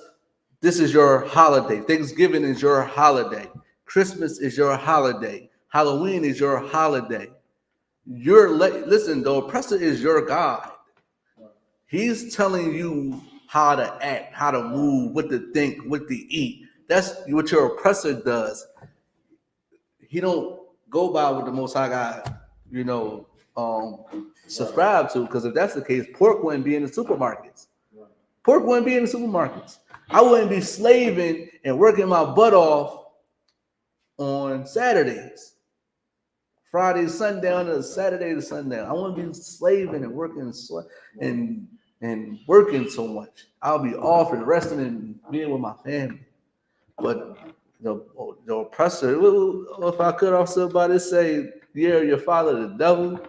this is your holiday. Thanksgiving is your holiday. Christmas is your holiday. Halloween is your holiday. Listen, the oppressor is your God. He's telling you how to act, how to move, what to think, what to eat. That's what your oppressor does. He don't go by what the Most High God, subscribe to. Because if that's the case, pork wouldn't be in the supermarkets. Pork wouldn't be in the supermarkets. I wouldn't be slaving and working my butt off on Saturdays. Friday to sundown to Saturday to sundown. I wouldn't be slaving and working and working so much. I'll be off and resting and being with my family. But the oppressor, if I could also about to say, yeah, your father the devil.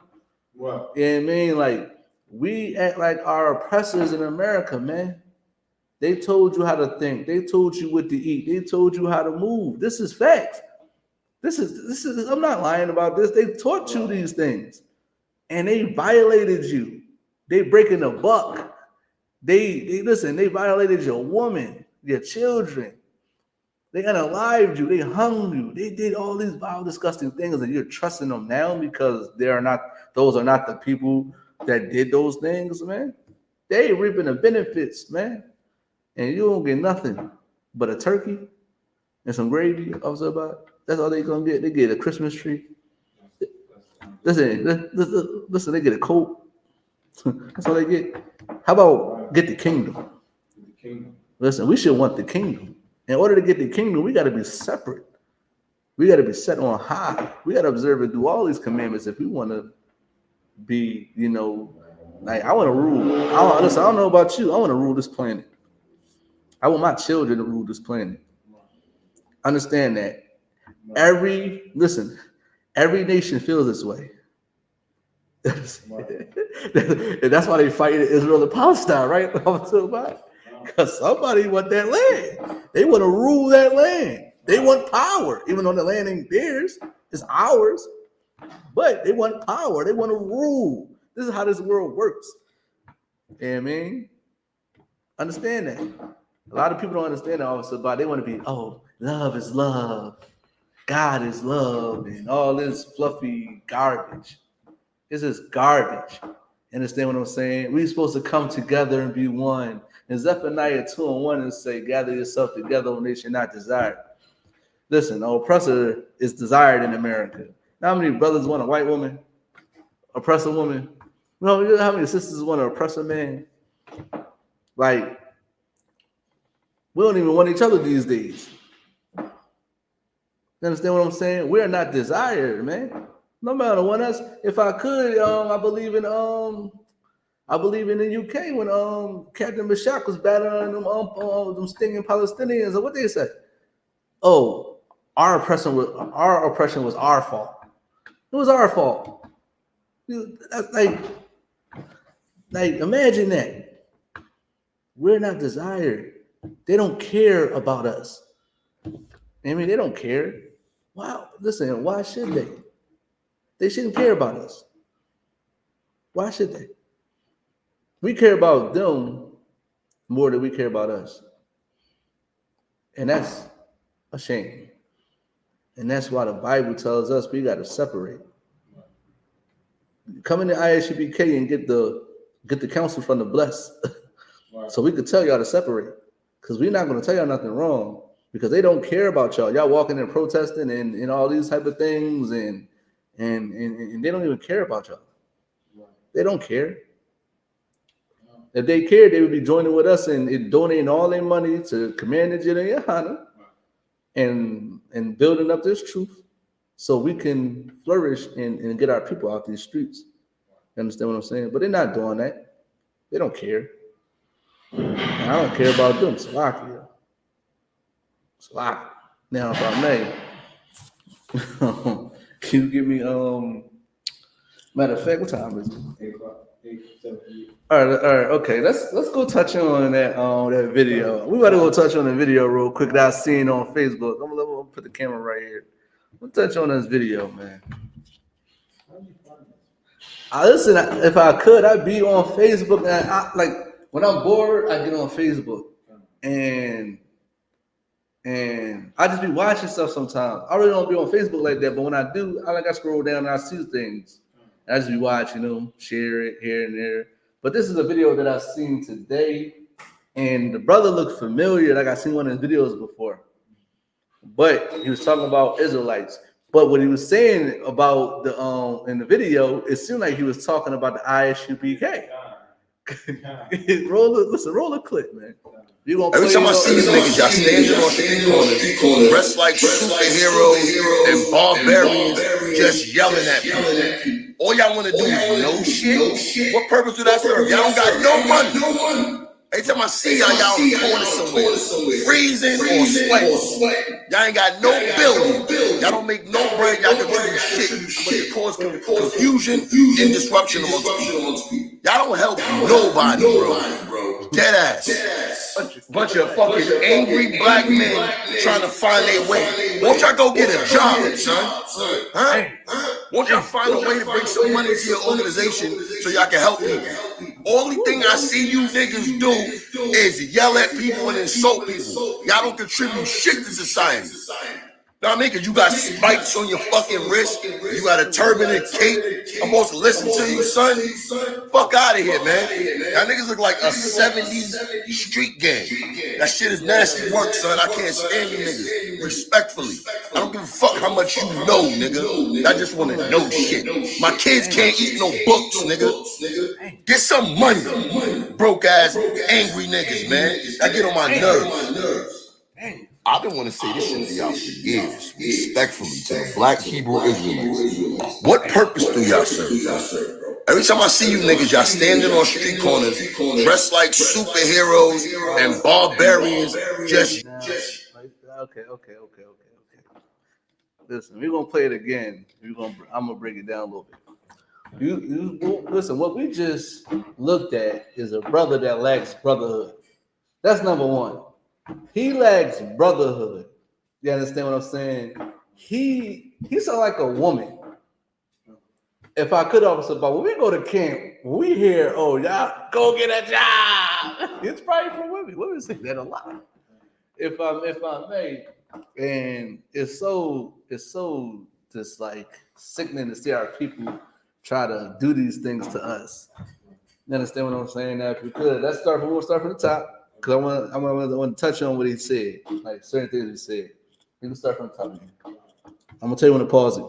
What? You know what I mean? Like, we act like our oppressors in America, man. They told you how to think. They told you what to eat. They told you how to move. This is facts. This is. I'm not lying about this. They taught you these things, and they violated you. They breaking the buck. They listen. They violated your woman, your children. They unalived you. They hung you. They did all these vile, disgusting things, and you're trusting them now because they are not. Those are not the people that did those things, man. They reaping the benefits, man, and you don't get nothing but a turkey and some gravy. That's all they gonna get. They get a Christmas tree. Listen, they get a coat. That's all they get. How about get the kingdom? Listen, we should want the kingdom. In order to get the kingdom, we got to be separate. We got to be set on high. We got to observe and do all these commandments if we want to be, like, I want to rule. I don't know about you. I want to rule this planet. I want my children to rule this planet. Understand that. Every nation feels this way. And that's why they fight in Israel and Palestine, right? Because somebody want that land. They want to rule that land. They want power, even though the land ain't theirs, it's ours. But they want power. They want to rule. This is how this world works. You know what I mean? Understand that. A lot of people don't understand that also, but they want to be, love is love. God is love, and all this fluffy garbage. This is garbage. Understand what I'm saying? We're supposed to come together and be one. And Zephaniah 2:1 and say, gather yourself together, O nation not desired. Listen, the oppressor is desired in America. How many brothers want a white woman? Oppress a woman? No, you know how many sisters want to oppress a man? Like, we don't even want each other these days. You understand what I'm saying? We're not desired, man. No matter what else. If I could, I believe in the UK when Captain Bashak was battling them stinging Palestinians, or what they say. Oh, our oppression was our fault. It was our fault. That's like imagine that. We're not desired. They don't care about us. I mean, they don't care. Wow, listen, why should they? They shouldn't care about us. Why should they? We care about them more than we care about us. And that's a shame. And that's why the Bible tells us we got to separate. Come into I.S.U.P.K and get the counsel from the blessed. Right. So we could tell y'all to separate. Because we're not going to tell y'all nothing wrong. Because they don't care about y'all. Y'all walking and protesting and all these type of things and they don't even care about y'all. They don't care. If they cared, they would be joining with us and donating all their money to Commander GEN.YAHANNA and building up this truth so we can flourish and get our people out these streets. You understand what I'm saying? But they're not doing that. They don't care. And I don't care about them. Slovakia. Now, if I may, can you give me matter of fact, what time is it? 8:07. All right, okay. Let's go touch on that video. We gotta go touch on the video real quick that I seen on Facebook. I'm gonna put the camera right here. We'll touch on this video, man. Listen, if I could, I'd be on Facebook, and when I'm bored, I get on Facebook and I just be watching stuff sometimes. I really don't be on Facebook like that, but when I do, I scroll down and I see things. And I just be watching them, share it here and there. But this is a video that I've seen today, and the brother looked familiar, like I've seen one of his videos before. but he was talking about Israelites. But what he was saying about the in the video, it seemed like he was talking about the I.S.U.P.K. roll a clip, man. Every time I see you niggas, y'all standing on street corners, dressed like superheroes and barbarians, just yelling at people. All y'all want to do is no shit. What purpose do that serve? Y'all don't got no money. Every time I see y'all in the corner somewhere, freezing or sweating. Y'all ain't got no building. Y'all don't make no bread. Y'all contribute shit, but it cause confusion and disruption amongst people. Y'all don't help nobody, bro. Dead ass. Bunch of fucking angry black men trying to find their way. Won't y'all go get a job, son? Huh? Won't y'all find a way to bring some money to your organization so y'all can help people? Only thing I see you niggas do is yell at people and insult people. Y'all don't contribute shit to society. Now, nigga, you got spikes on your fucking wrist. You got a turban and cape. I'm supposed to listen to you, son. Fuck out of here, man. Y'all niggas look like a 70s street gang. That shit is nasty work, son. I can't stand you niggas. Respectfully. I don't give a fuck how much you know, nigga. I just want to know shit. My kids can't eat no books, nigga. Get some money. Broke ass, angry niggas, man. I get on my nerves. I've been wanting to say this shit to y'all for years, respectfully, to the black Hebrew Israelites. What purpose do y'all serve? Every time I see you niggas, y'all standing on street corners, dressed like superheroes and barbarians, just... Okay. Listen, we're gonna play it again. I'm gonna break it down a little bit. You listen, what we just looked at is a brother that lacks brotherhood. That's number one. He lacks brotherhood. You understand what I'm saying? He sounds like a woman. If I could officer, but when we go to camp, we hear, oh, y'all go get a job. It's probably for women. Women say that a lot. If I may, and it's so just like sickening to see our people try to do these things to us. You understand what I'm saying? Now, if we could, we'll start from the top. Because I want to touch on what he said, like certain things he said. You can start from the top again. I'm gonna tell you when to pause it.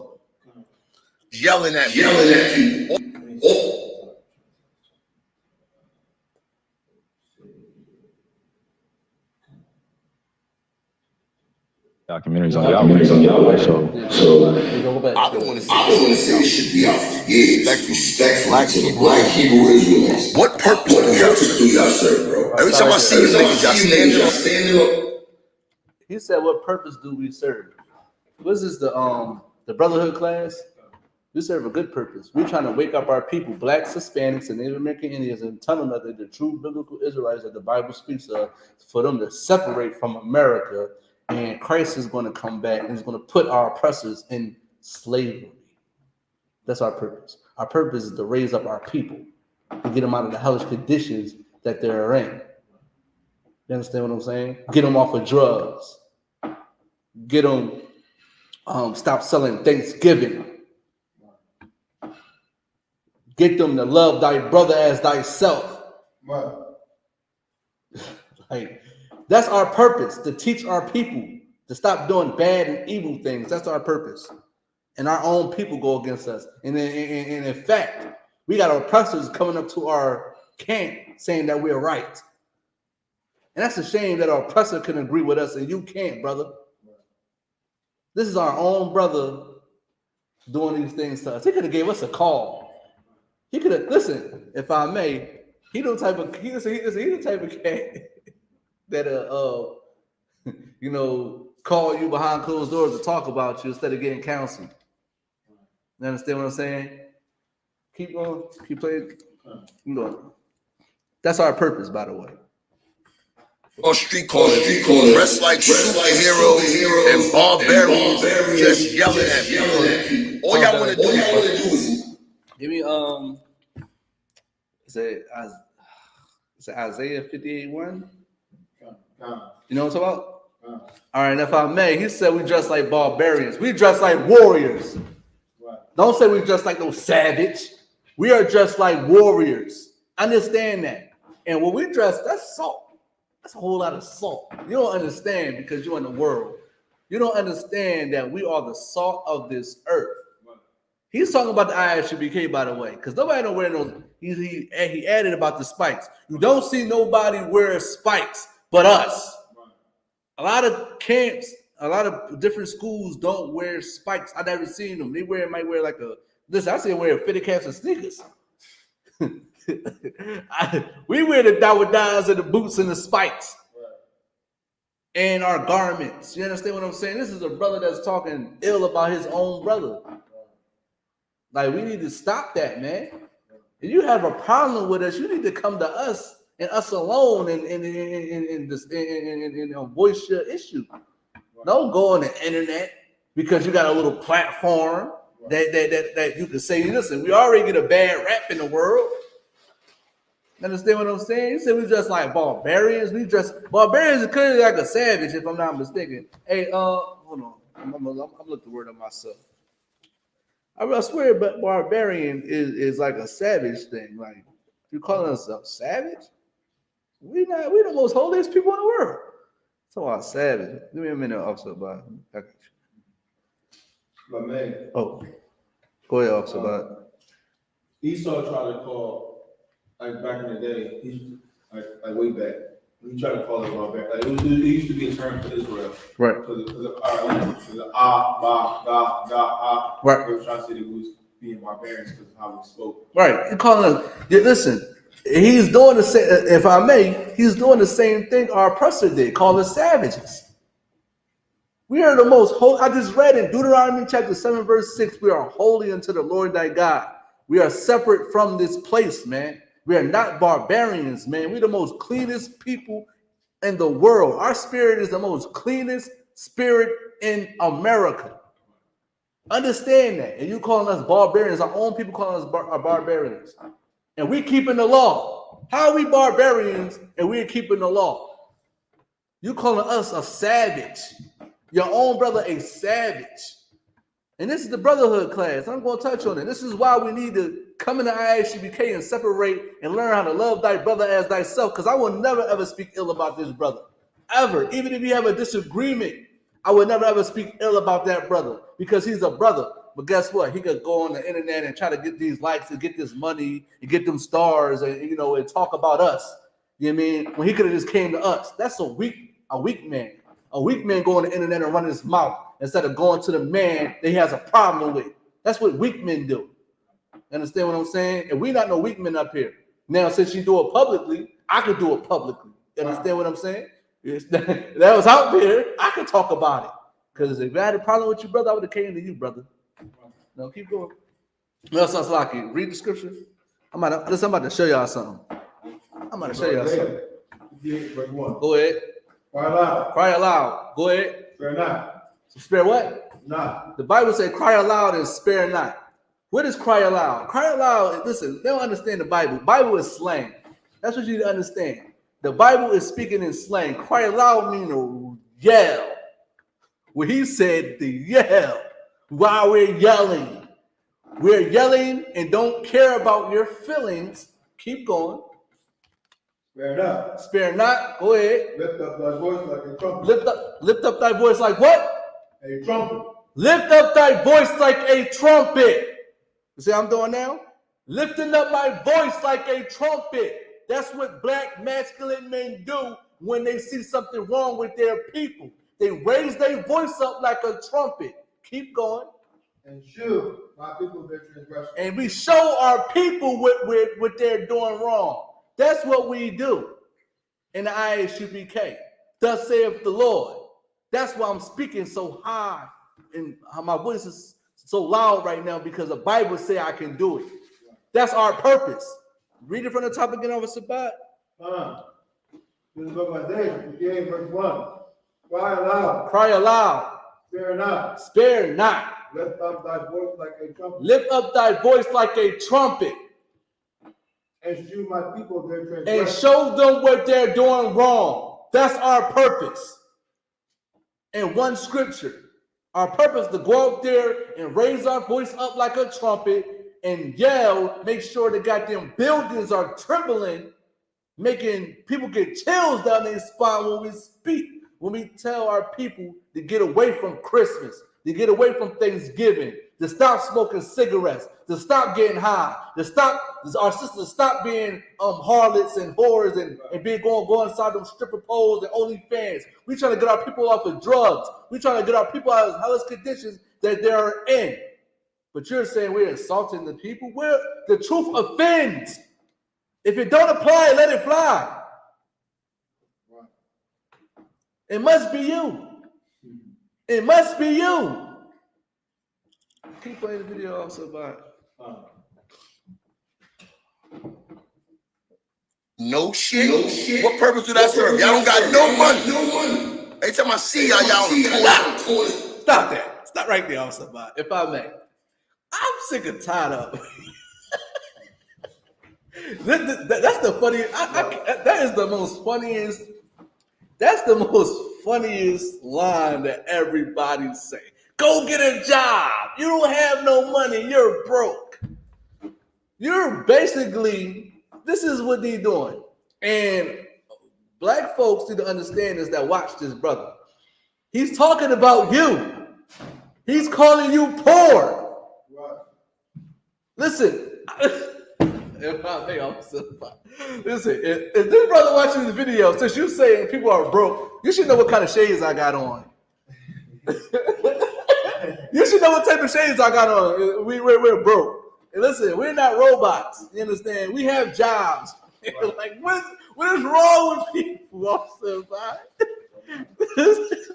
Yelling at people. Documentaries on Yahweh. So I've been wanting to say this should be out. Yeah, respectfully, black Hebrew Israelites. What purpose do y'all serve, bro? Every time I see you niggas, y'all standing up. He said, "What purpose do we serve?" This is the Brotherhood class. We serve a good purpose. We're trying to wake up our people, blacks, Hispanics, and Native American Indians, and tell them that they're the true biblical Israelites that the Bible speaks of, for them to separate from America. And Christ is going to come back and is going to put our oppressors in slavery. That's our purpose. Our purpose is to raise up our people, to get them out of the hellish conditions that they're in. You understand what I'm saying? Get them off of drugs. Get them stop selling Thanksgiving. Get them to love thy brother as thyself. Right. Like, that's our purpose, to teach our people to stop doing bad and evil things. That's our purpose. And our own people go against us. And in fact, we got oppressors coming up to our camp saying that we're right. And that's a shame that our oppressor can agree with us and you can't, brother. This is our own brother doing these things to us. He could have gave us a call. He could have, listen, if I may, he's the type of cat that call you behind closed doors to talk about you instead of getting counseling. You understand what I'm saying? Keep going, keep playing. Keep going. That's our purpose, by the way. On street corners, dressed like superheroes and barbarians, just yelling at people. All y'all want to do is give me is it Isaiah 58:1? You know what I'm talking about? All right, and if I may, he said we dress like barbarians. We dress like warriors. Right. Don't say we dress like no savage. We are dressed like warriors. Understand that. And when we dress, that's salt. That's a whole lot of salt. You don't understand because you're in the world. You don't understand that we are the salt of this earth. He's talking about the I.S.U.P.K, by the way, because nobody don't wear those. He added about the spikes. You don't see nobody wear spikes but us. A lot of camps, a lot of different schools don't wear spikes. I never seen them. They might wear like a. Listen, I see them wear fitted caps and sneakers. We wear the dawadahs and the boots and the spikes. And our garments. You understand what I'm saying? This is a brother that's talking ill about his own brother. Like, we need to stop that, man. If you have a problem with us, you need to come to us and us alone and voice your issue. Don't go on the internet because you got a little platform that you can say, listen, we already get a bad rap in the world. Understand what I'm saying? You said we just like barbarians. Barbarians are clearly like a savage, if I'm not mistaken. Hey, hold on. I'm looking the word on myself. I swear, but barbarian is like a savage thing. Like, you calling us a savage? We the most holiest people in the world. So our savage. Give me a minute, Officer Bud. But man, Oh, go ahead, Officer Bud. Esau tried to call, like back in the day, he like way back. He tried to call it barbarian. Like it used to be a term for Israel. Right. Because of our language. Because of Right. They were trying to say that we was being barbarians because of how we spoke. Right. You're calling us. Listen, he's doing the same. If I may, he's doing the same thing our oppressor did. Call us savages. We are the most holy. I just read in Deuteronomy chapter 7, verse 6. We are holy unto the Lord thy God. We are separate from this place, man. We are not barbarians, man. We're the most cleanest people in the world. Our spirit is the most cleanest spirit in America. Understand that. And you calling us barbarians, our own people calling us barbarians. And we keeping the law. How are we barbarians and we're keeping the law? You calling us a savage. Your own brother a savage. And this is the Brotherhood class. I'm going to touch on it. This is why we need to come into I.S.U.P.K and separate and learn how to love thy brother as thyself. Because I will never, ever speak ill about this brother. Ever. Even if you have a disagreement, I would never, ever speak ill about that brother. Because he's a brother. But guess what? He could go on the internet and try to get these likes and get this money and get them stars and, and talk about us. You know what I mean? When he could have just came to us. That's a weak man. A weak man go on the internet and run his mouth instead of going to the man that he has a problem with. That's what weak men do. Understand what I'm saying? And we not no weak men up here. Now, since you do it publicly, I could do it publicly. You understand what I'm saying? That was out there. I could talk about it. Because if I had a problem with you, brother, I would have came to you, brother. No, keep going. No, Saslaki, read the scripture. I'm about to show y'all something. I'm about to show y'all something. Verse 1. Go ahead. Cry aloud. Cry aloud. Go ahead. Spare not. Spare what? Not. The Bible says cry aloud and spare not. What is cry aloud? Cry aloud, listen, they don't understand the Bible. Bible is slang. That's what you need to understand. The Bible is speaking in slang. Cry aloud means to yell. Well, he said to yell while we're yelling. We're yelling and don't care about your feelings. Keep going. Spare not. Spare not. Go ahead. Lift up thy voice like a trumpet. Lift up thy voice like what? A trumpet. Lift up thy voice like a trumpet. You see what I'm doing now? Lifting up my voice like a trumpet. That's what black masculine men do when they see something wrong with their people. They raise their voice up like a trumpet. Keep going. And show my people their transgression. And we show our people what they're doing wrong. That's what we do in the I.S.U.P.K. Thus saith the Lord. That's why I'm speaking so high and my voice is so loud right now because the Bible say I can do it. That's our purpose. Read it from the top again, Officer Bud. This is what Isaiah 58, verse 1. Cry aloud. Cry aloud. Spare not. Spare not. Lift up thy voice like a trumpet. Lift up thy voice like a trumpet. And shew my people their transgression. And show them what they're doing wrong. That's our purpose. In one scripture. Our purpose to go out there and raise our voice up like a trumpet and yell, make sure the goddamn buildings are trembling, making people get chills down their spine when we speak. when we tell our people to get away from Christmas, to get away from Thanksgiving, to stop smoking cigarettes, to stop getting high, to stop our sisters stop being harlots and whores and being going inside them stripper poles and OnlyFans. We trying to get our people off of drugs. We trying to get our people out of hellish conditions that they are in. But you're saying we're insulting the people. The truth offends. If it don't apply, let it fly. It must be you. It must be you. Keep playing the video also about No shit. What purpose do that serve? Y'all don't got no money. Every time I see y'all on the corner. Stop that. Stop right there, also about. If I may. I'm sick and tired of it. That's the funniest. That is the most funniest. That's the most funniest line that everybody say. Go get a job. You don't have no money. You're broke. You're basically, this is what they're doing. And black folks need to understand this that watch this brother. He's talking about you. He's calling you poor. Listen, if this brother watching this video, since you saying people are broke, you should know what kind of shades I got on. You should know what type of shades I got on. We're broke. And listen, we're not robots. You understand? We have jobs. Like, what is wrong with people?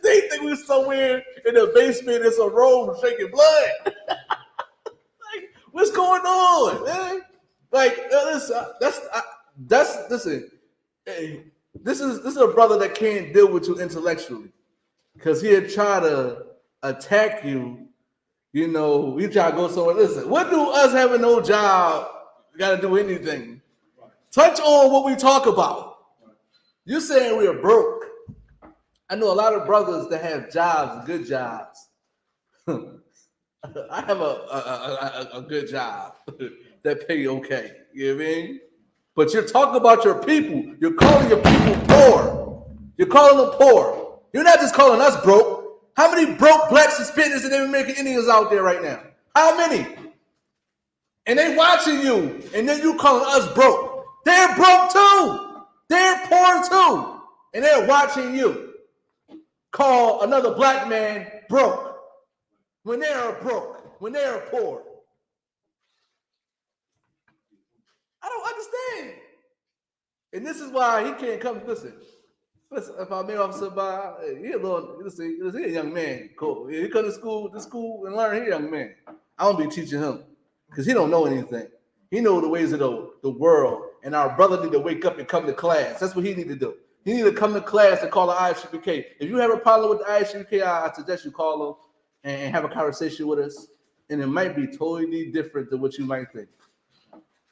They think we're somewhere in the basement in some room shaking blood. Like, what's going on, man? Like, listen. Hey, this is a brother that can't deal with you intellectually, because he'll try to attack you. You know, we try to go somewhere. Listen, what do us having no job got to do anything? Touch on what we talk about. You saying we're broke. I know a lot of brothers that have jobs, good jobs. I have a good job that pay okay. You know what I mean? But you're talking about your people. You're calling your people poor. You're calling them poor. You're not just calling us broke. How many broke blacks, Hispanics, and American Indians out there right now? How many? And they watching you, and then you calling us broke. They're broke too. They're poor too. And they're watching you call another black man broke when they are broke, when they are poor. I don't understand. And this is why he can't come. Listen, if I may officer by, he a little, listen, he a young man. Cool. He come to school and learn. He a young man. I don't be teaching him because he don't know anything. He know the ways of the world. And our brother need to wake up and come to class. That's what he need to do. He need to come to class and call the I.S.U.P.K. If you have a problem with the I.S.U.P.K, I suggest you call him and have a conversation with us. And it might be totally different than what you might think.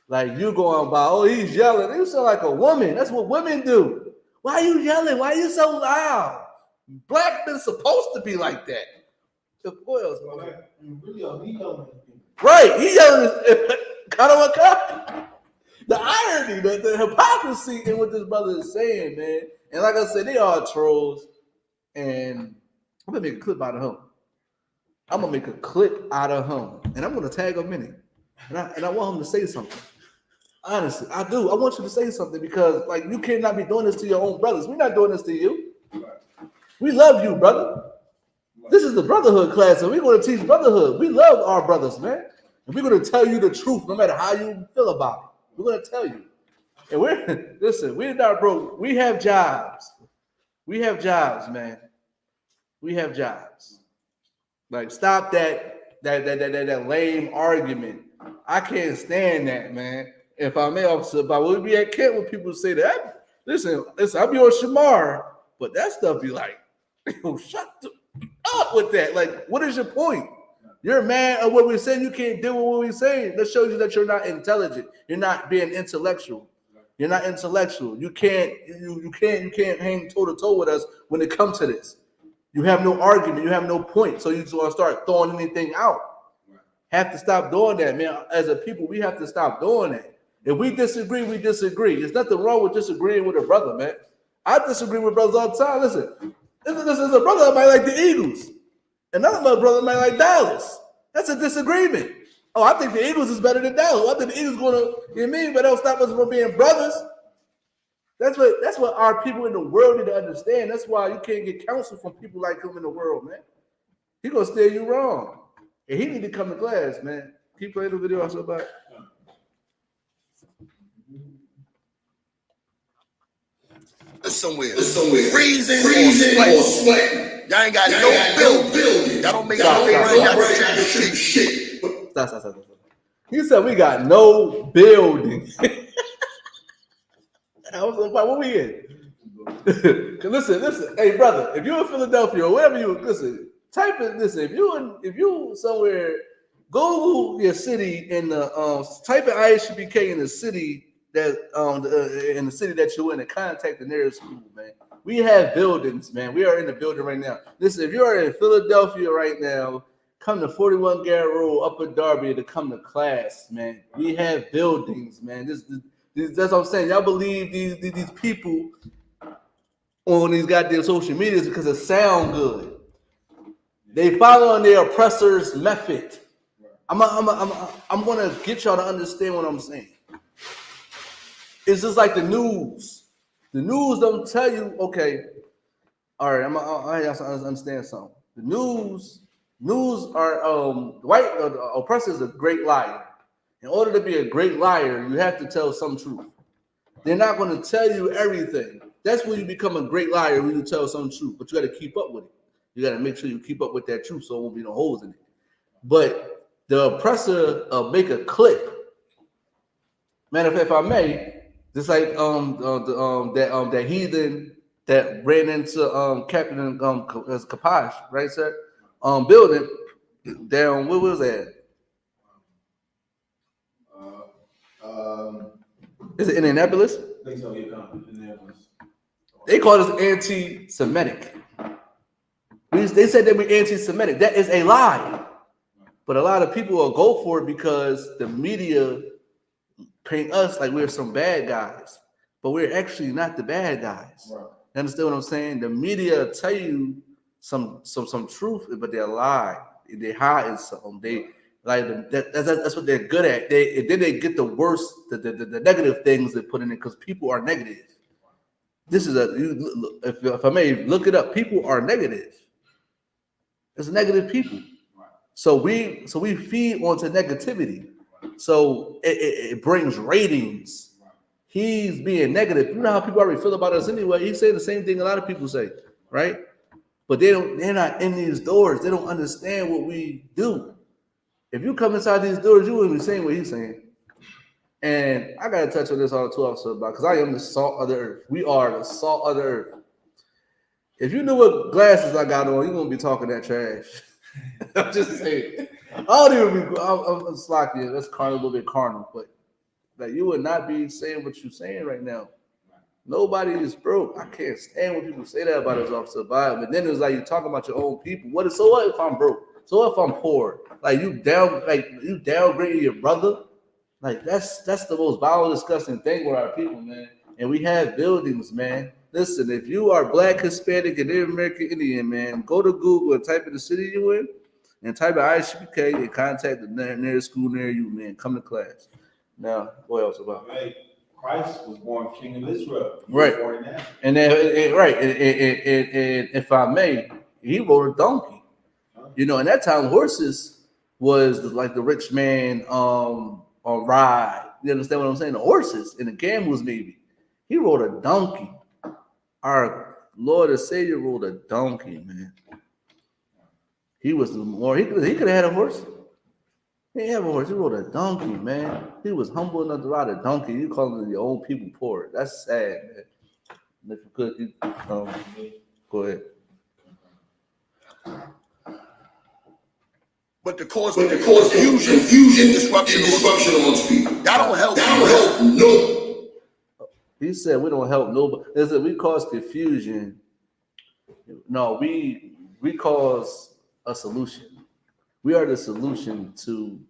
Like you going by, oh, he's yelling. You sound like a woman. That's what women do. Why are you yelling? Why are you so loud? Black men supposed to be like that. Right, he yelling kind of a cop. The irony, the hypocrisy in what this brother is saying, man. And like I said, they are trolls. And I'm gonna make a clip out of him. I'm gonna make a clip out of him, and I'm gonna tag him in it. And I want him to say something. Honestly, I do. I want you to say something because, like, you cannot be doing this to your own brothers. We're not doing this to you. We love you, brother. This is the Brotherhood class, and we're going to teach Brotherhood. We love our brothers, man. And we're going to tell you the truth, no matter how you feel about it. We're going to tell you. And we're not broke. We have jobs. We have jobs, man. We have jobs. Like, stop that lame argument. I can't stand that, man. If I may, officer, but we'll be at camp when people say that. Listen, I'll be on Shamar, but that stuff be like, shut up with that. Like, what is your point? You're mad at what we're saying. You can't deal with what we're saying. That shows you that you're not intelligent. You're not being intellectual. You're not intellectual. You can't hang toe to toe with us when it comes to this. You have no argument. You have no point. So you just want to start throwing anything out. Have to stop doing that, man. As a people, we have to stop doing that. If we disagree, we disagree. There's nothing wrong with disagreeing with a brother, man. I disagree with brothers all the time. Listen, There's a brother that might like the Eagles. Another brother might like Dallas. That's a disagreement. Oh, I think the Eagles is better than Dallas. I think the Eagles going to, you know what I mean? But don't stop us from being brothers. That's what our people in the world need to understand. That's why you can't get counsel from people like him in the world, man. He gonna steer you wrong. And he need to come to class, man. Keep playing the video I saw about. Somewhere freezing or sweating. Y'all ain't got no building. Y'all don't make no money. Y'all just do shit. Stop. He said we got no building. I was like, what we in? listen. Hey, brother, if you're in Philadelphia or wherever you listen, type it. Listen, if you somewhere, Google your city and type in I.S.U.P.K in the city that in the city that you're in and contact the nearest school, man. We have buildings, man. We are in the building right now. Listen, if you are in Philadelphia right now, come to 41 Garrett Road, Upper Darby to come to class, man. We have buildings, man. That's what I'm saying. Y'all believe these people on these goddamn social medias because it sound good. They follow on their oppressor's method. I'm gonna get y'all to understand what I'm saying. It's just like the news. The news don't tell you, okay, all right, I have to understand something. The news are white oppressor is a great liar. In order to be a great liar, you have to tell some truth. They're not going to tell you everything. That's when you become a great liar, when you tell some truth. But you got to keep up with it. You got to make sure you keep up with that truth so there won't be no holes in it. But the oppressor make a clip. Matter of fact, if I may, just like that heathen that ran into Captain Kapash, right, sir? Building down. Where was that? Is it Indianapolis? I think so, yeah, Indianapolis. They called us anti-Semitic. They said that we're anti-Semitic. That is a lie. But a lot of people will go for it because the media paint us like we're some bad guys. But we're actually not the bad guys. Right. You understand what I'm saying? The media tell you some truth, but they lie. They hide something. They like that's what they're good at. Then they get the worst, the negative things they put in it because people are negative. This is if I may look it up, people are negative. It's negative people. So we feed onto negativity. So it brings ratings. He's being negative. You know how people already feel about us anyway. He's saying the same thing a lot of people say, right? But they're not in these doors. They don't understand what we do. If you come inside these doors, you wouldn't be saying what he's saying. And I gotta touch on this all too also about because I am the salt of the earth. We are the salt of the earth. If you knew what glasses I got on, you're gonna be talking that trash. I'm just saying. I don't even be. I'm slacking. That's carnal, a little bit carnal, but like you would not be saying what you're saying right now. Nobody is broke. I can't stand when people say that about us, Officer Bob. But then it's like you're talking about your own people. So what if I'm broke? So what if I'm poor? Like you downgrading your brother. Like that's the most vile, disgusting thing with our people, man. And we have buildings, man. Listen, if you are Black, Hispanic, and Native American Indian, man, go to Google and type in the city you in, and type in I.S.U.P.K and contact the nearest school near you, man. Come to class. Now, what else about? Right. Christ was born King of Israel. Right. And then, right. And if I may, he rode a donkey. You know, in that time, horses was like the rich man ride. You understand what I'm saying? The horses and the camels, maybe. He rode a donkey. Our Lord and Savior rode a donkey, man. He was more. He could have had a horse. He didn't have a horse. He rode a donkey, man. He was humble enough to ride a donkey. You calling your own people poor? That's sad, man. If you could, go ahead. But the cause confusion and disruption amongst people. Y'all don't help. No. He said we don't help nobody. Listen, we cause confusion. No, we cause a solution. We are the solution to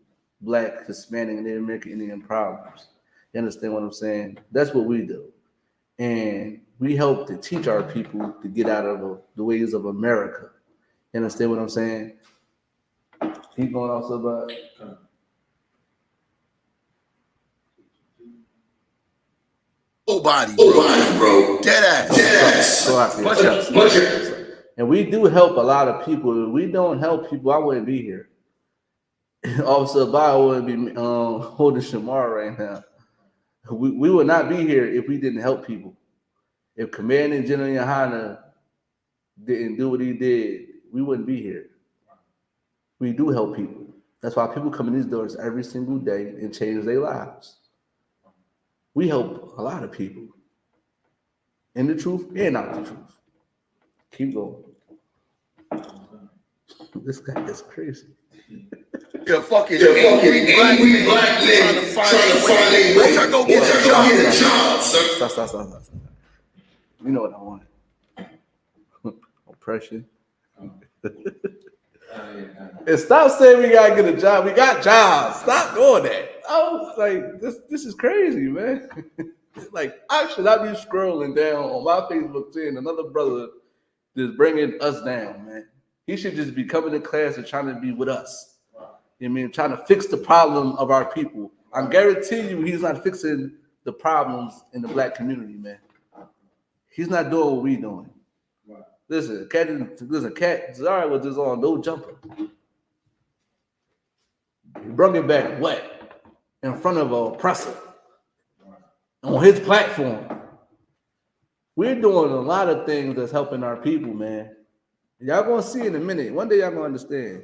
Black, Hispanic, and Native American Indian problems. You understand what I'm saying? That's what we do. And we help to teach our people to get out of the ways of America. You understand what I'm saying? Keep going also, but Nobody, bro. Dead ass. And we do help a lot of people. If we don't help people, I wouldn't be here. Officer Bio wouldn't be holding Shamar right now. We would not be here if we didn't help people. If Commanding Gen.YAHANNA didn't do what he did, we wouldn't be here. We do help people. That's why people come in these doors every single day and change their lives. We help a lot of people. In the truth and out the truth. Keep going. This guy is crazy. You're fucking angry black man trying to find a way. Try to go get a job. Stop. You know what I want. Oppression. And stop saying we gotta get a job. We got jobs. Stop doing that. I was like, this is crazy, man. Like, I should not be scrolling down on my Facebook seeing another brother just bringing us down, man. He should just be coming to class and trying to be with us. You know what I mean? Trying to fix the problem of our people. I guarantee you he's not fixing the problems in the black community, man. He's not doing what we doing. Listen, Cat Zara was just on no jumper. He brought it back wet in front of an oppressor on his platform. We're doing a lot of things that's helping our people, man. Y'all gonna see in a minute. One day y'all gonna understand.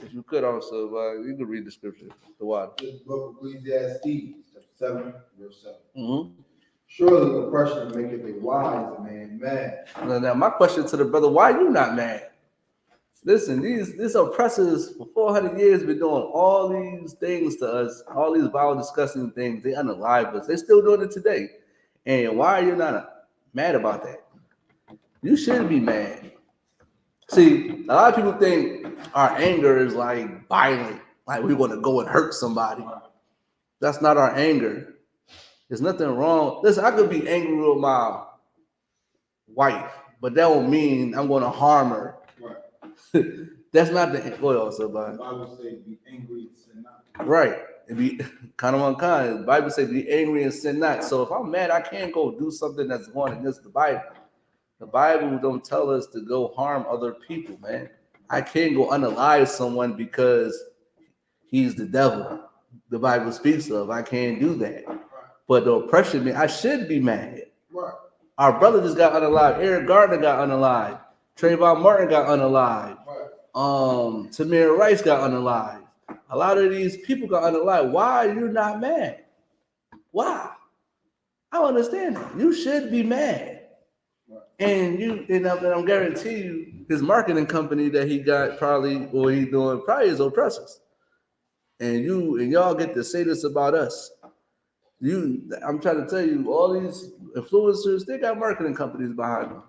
If you could also, you could read the scripture, the water. This book of Ecclesiastes, chapter 7, verse 7. Mm-hmm. Surely oppression maketh a wise man mad. Now, my question to the brother, why are you not mad? Listen, these oppressors for 400 years been doing all these things to us, all these vile, disgusting things. They unalive us. They're still doing it today. And why are you not mad about that? You should be mad. See, a lot of people think our anger is like violent, like we want to go and hurt somebody. That's not our anger. There's nothing wrong. Listen, I could be angry with my wife, but that don't mean I'm going to harm her. Right. That's not the what else about it. The Bible says be angry and sin not. Right. It be kind of unkind. The Bible says be angry and sin not. So if I'm mad, I can't go do something that's going against the Bible. The Bible don't tell us to go harm other people, man. I can't go unalive someone because he's the devil. The Bible speaks of. I can't do that. But the oppression, man, I should be mad. Right. Our brother just got unalive. Eric Gardner got unalive. Trayvon Martin got unalive. Right. Tamir Rice got unalive. A lot of these people got unalive. Why are you not mad? Why? I don't understand that. You should be mad. And I'm guarantee you, his marketing company that he got probably, or he's doing probably is oppressors. And y'all get to say this about us. I'm trying to tell you, all these influencers, they got marketing companies behind them.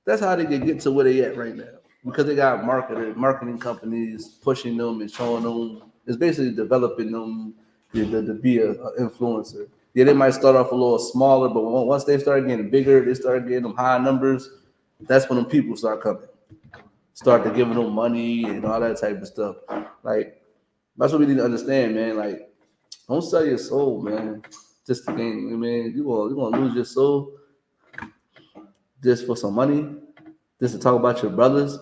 That's how they can get to where they at right now. Because they got marketing companies pushing them and showing them. It's basically developing them to be an influencer. Yeah, they might start off a little smaller, but once they start getting bigger, they start getting them high numbers. That's when them people start coming. Start to giving them money and all that type of stuff. Like, that's what we need to understand, man. Like, don't sell your soul, man. Just to gain, man. You're gonna lose your soul just for some money, just to talk about your brothers.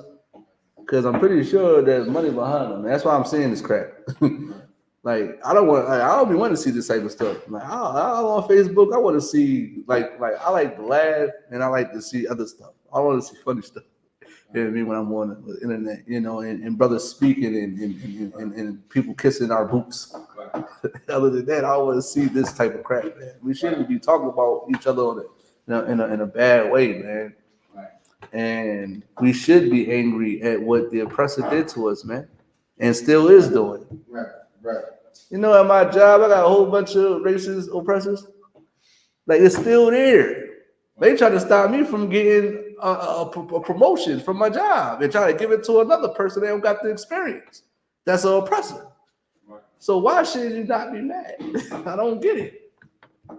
Because I'm pretty sure there's money behind them. That's why I'm saying this crap. Like, I don't be wanting to see this type of stuff. Like, I on Facebook, I want to see like I like to laugh and I like to see other stuff. I want to see funny stuff. You know what I mean? When I'm on the internet, and brothers speaking and people kissing our boots. Other than that, I want to see this type of crap, man. We shouldn't be talking about each other in a bad way, man. And we should be angry at what the oppressor did to us, man, and still is doing. Right. You know, at my job, I got a whole bunch of racist oppressors. Like, it's still there. They try to stop me from getting a promotion from my job and try to give it to another person that don't got the experience. That's an oppressor. So why should you not be mad? I don't get it.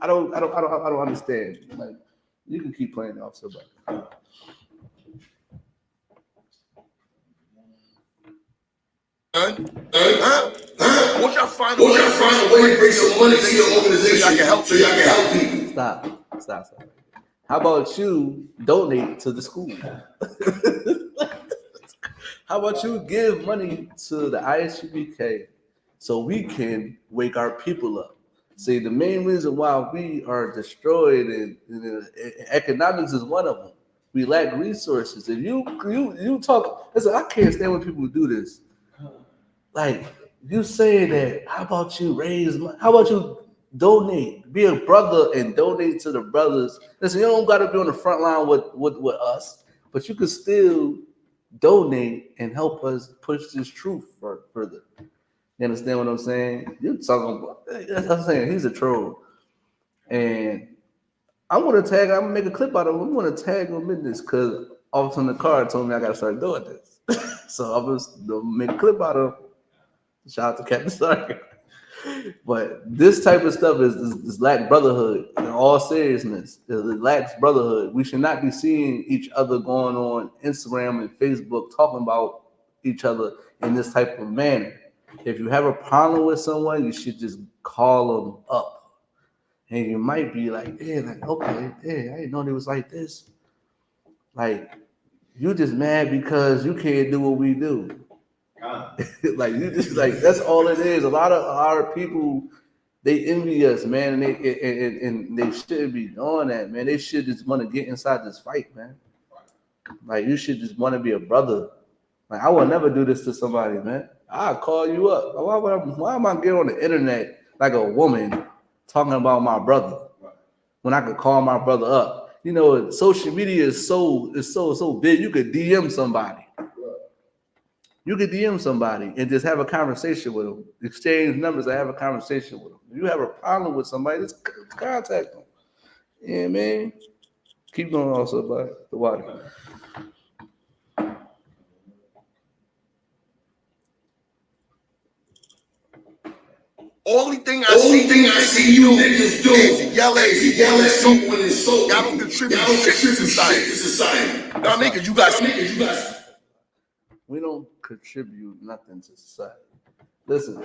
I don't understand. Like, You can keep playing Officer Buck. Won't y'all find a way to bring some money to your organization so y'all can help people? Stop. How about you donate to the school? How about you give money to the I.S.U.P.K so we can wake our people up? See, the main reason why we are destroyed and economics is one of them. We lack resources. And you talk. Listen, I can't stand when people do this. Like you say that. How about you raise money? How about you donate? Be a brother and donate to the brothers. Listen, you don't got to be on the front line with us, but you can still donate and help us push this truth further. You understand what I'm saying? You're talking about. I'm saying he's a troll, and I'm gonna make a clip out of him. I'm gonna tag him in this because all of a sudden the card told me I gotta start doing this. So I'm gonna make a clip out of him. Shout out to Captain Stark. But this type of stuff is lack brotherhood in all seriousness. It lacks brotherhood. We should not be seeing each other going on Instagram and Facebook talking about each other in this type of manner. If you have a problem with someone, you should just call them up. And you might be like, okay, I didn't know they was like this. Like, you just mad because you can't do what we do. Like, you just like, that's all it is. A lot of our people, they envy us, man, and they shouldn't be doing that, man. They should just want to get inside this fight, man. Like, you should just want to be a brother. Like, I would never do this to somebody, man. I'll call you up. Why am I getting on the internet like a woman talking about my brother when I could call my brother up? You know, social media is so big. You could DM somebody. You could DM somebody and just have a conversation with them. Exchange numbers and have a conversation with them. If you have a problem with somebody, just contact them. Yeah, man. Keep going also by the water. Only thing I see you niggas do is yell at people and insult. Y'all don't contribute shit to society. Y'all niggas, you guys. We don't contribute nothing to society. Listen,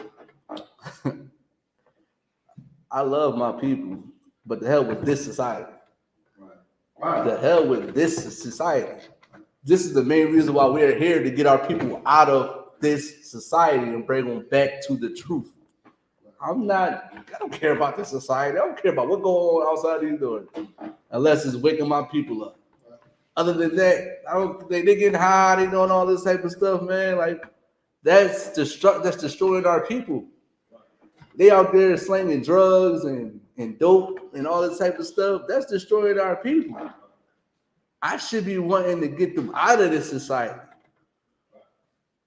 I love my people, but the hell with this society. The hell with this society. This is the main reason why we're here, to get our people out of this society and bring them back to the truth. I don't care about this society. I don't care about what's going on outside these doors, unless it's waking my people up. Other than that, they getting high, they doing all this type of stuff, man. Like, that's destroying our people. They out there slinging drugs and dope and all this type of stuff. That's destroying our people. I should be wanting to get them out of this society.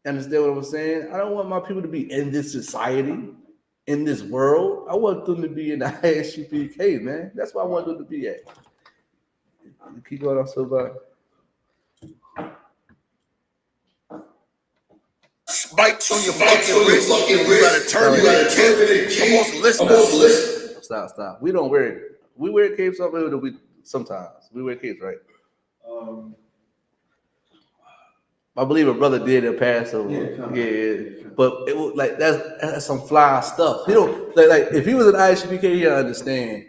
Understand what I'm saying? I don't want my people to be in this society, in this world. I want them to be in the I.S.U.P.K, man. That's where I want them to be at. You keep going on so bad. Spikes on your fucking wrist. You gotta turn it. I'm also listening. Stop. We don't wear it. We wear capes sometimes. We wear capes, right? I believe a brother did a Passover. Yeah. But it was like that's some fly stuff. You know, like if he was an I.S.U.P.K, he'll understand.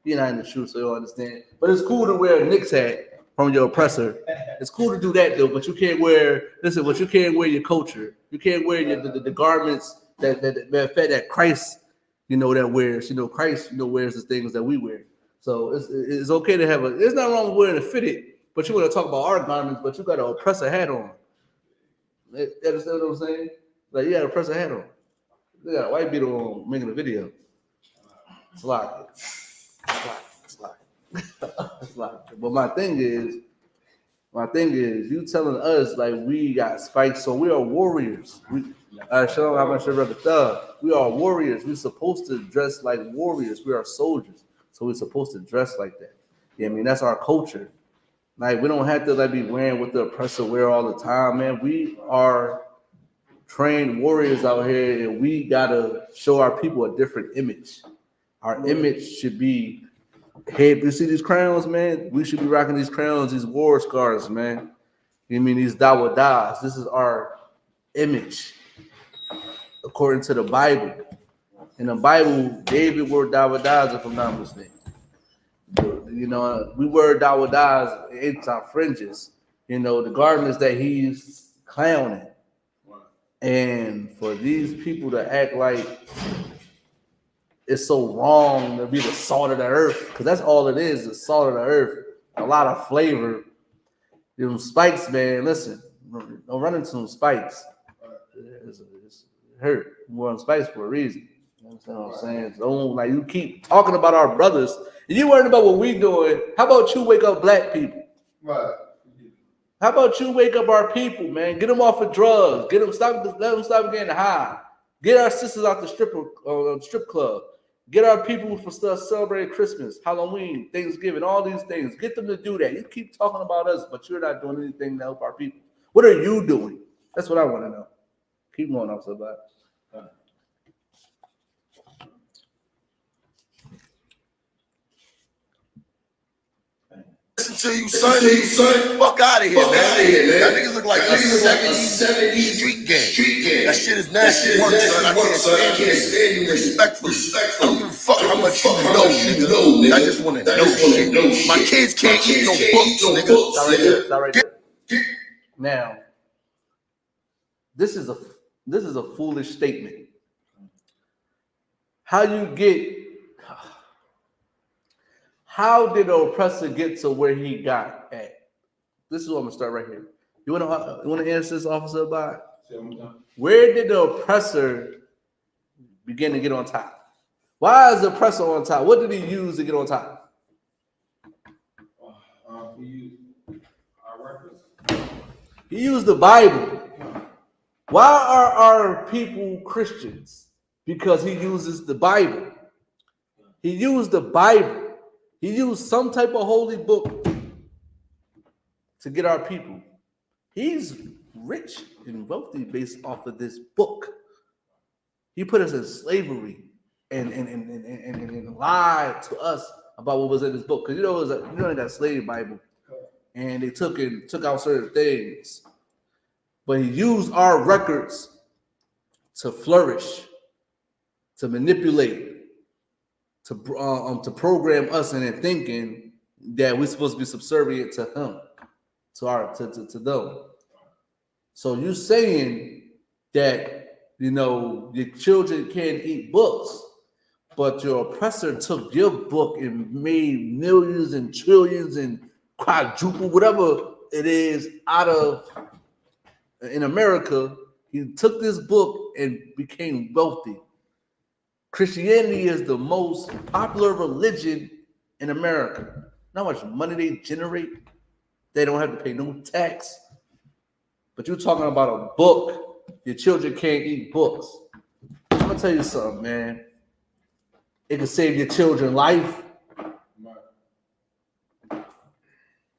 He's not in the truth, so he'll understand. But it's cool to wear a Knicks hat from your oppressor. It's cool to do that though, but you can't wear. Listen, but you can't wear your culture. You can't wear the garments that Christ, that wears. Christ, wears the things that we wear. So it's okay to have it's not wrong with wearing a fitted, but you want to talk about our garments, but you got an oppressor hat on. You understand what I'm saying? Like, you got an oppressor hat on. You got a white beater on making a video. It's like. But my thing is, you telling us like we got spikes, so we are warriors. We are warriors. We're supposed to dress like warriors. We are soldiers, so we're supposed to dress like that. Yeah, I mean that's our culture. Like, we don't have to be wearing what the oppressor wear all the time, man. We are trained warriors out here, and we gotta show our people a different image. Our image should be Hey, you see these crowns, man? We should be rocking these crowns, these war scars, man. You mean these dawadas? This is our image according to the Bible. In the Bible, David wore dawadas, if I'm not mistaken. You know, we wear dawadas, it's our fringes. You know, the garments that he's clowning. And for these people to act like it's so wrong to be the salt of the earth, because that's all it is, the salt of the earth. A lot of flavor. Them spikes, man, listen, don't run into some spikes. It's hurt. We're on spikes for a reason. You understand what I'm saying? Don't, like, you keep talking about our brothers, and you worried about what we doing. How about you wake up black people? Right. How about you wake up our people, man? Get them off of drugs. Let them stop getting high. Get our sisters out the strip club. Get our people for stuff celebrating Christmas, Halloween, Thanksgiving, all these things. Get them to do that. You keep talking about us, but you're not doing anything to help our people. What are you doing? That's what I want to know. Keep going, Officer Black. Listen to you, son. Fuck out of here, man. That niggas look like a 70s street gang. That shit is nasty work, son. I can't stand you. Respectfully. I don't give a fuck how much you know, nigga. I just want to know shit. My kids can't eat no books, nigga. Stop right there. Now, this is a foolish statement. How did the oppressor get to where he got at? This is what I'm gonna start right here. You wanna answer this, Officer Abad? Where did the oppressor begin to get on top? Why is the oppressor on top? What did he use to get on top? He used our records. He used the Bible. Why are our people Christians? Because he uses the Bible. He used the Bible. He used some type of holy book to get our people. He's rich and wealthy based off of this book. He put us in slavery and lied to us about what was in this book. Because you know that slave Bible, and they took out certain things. But he used our records to flourish, to manipulate, to program us into thinking that we're supposed to be subservient to him, to them. So you saying that your children can't eat books, but your oppressor took your book and made millions and trillions and quadruple whatever it is out of in America. He took this book and became wealthy. Christianity is the most popular religion in America. You know how much money they generate? They don't have to pay no tax. But you're talking about a book. Your children can't eat books. I'm gonna tell you something, man. It can save your children's life.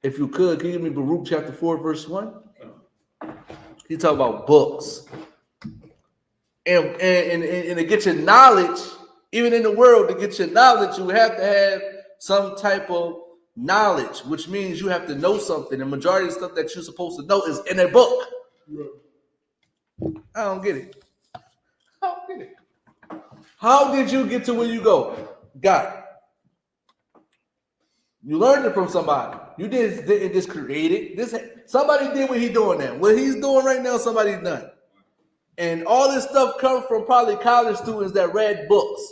If you could you give me Baruch chapter 4, verse 1? He talk about books. And to get your knowledge, even in the world, to get your knowledge, you have to have some type of knowledge, which means you have to know something. The majority of stuff that you're supposed to know is in a book. I don't get it. How did you get to where you go? Got it. You learned it from somebody. You didn't just create it. Somebody did what he's doing now. What he's doing right now, somebody's done. And all this stuff comes from probably college students that read books.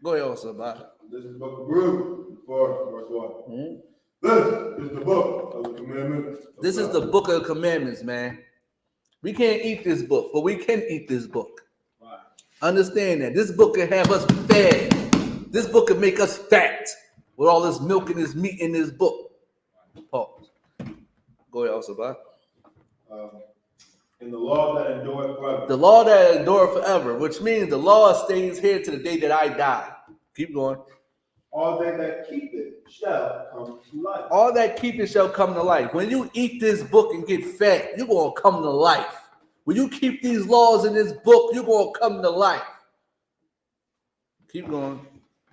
Go ahead, also about it. This is the book of Brotherhood, 4, verse 1. Mm-hmm. This is the book of the commandments. This is the book of the commandments, man. We can't eat this book, but we can eat this book. Right. Understand that. This book can have us fed. This book can make us fat with all this milk and this meat in this book. Pause. Go ahead, also about it. In the law that endureth forever. The law that endureth forever, which means the law stays here to the day that I die. Keep going. All they that keep it shall come to life. All that keep it shall come to life. When you eat this book and get fat, you're going to come to life. When you keep these laws in this book, you're going to come to life. Keep going.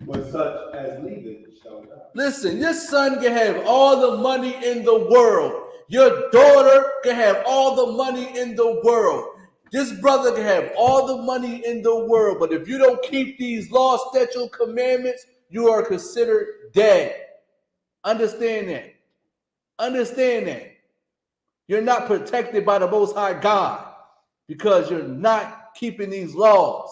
When such as leaveth shall die. Listen, your son can have all the money in the world. Your daughter can have all the money in the world. This brother can have all the money in the world. But if you don't keep these laws, statutes, commandments, you are considered dead. Understand that. Understand that. You're not protected by the Most High God because you're not keeping these laws.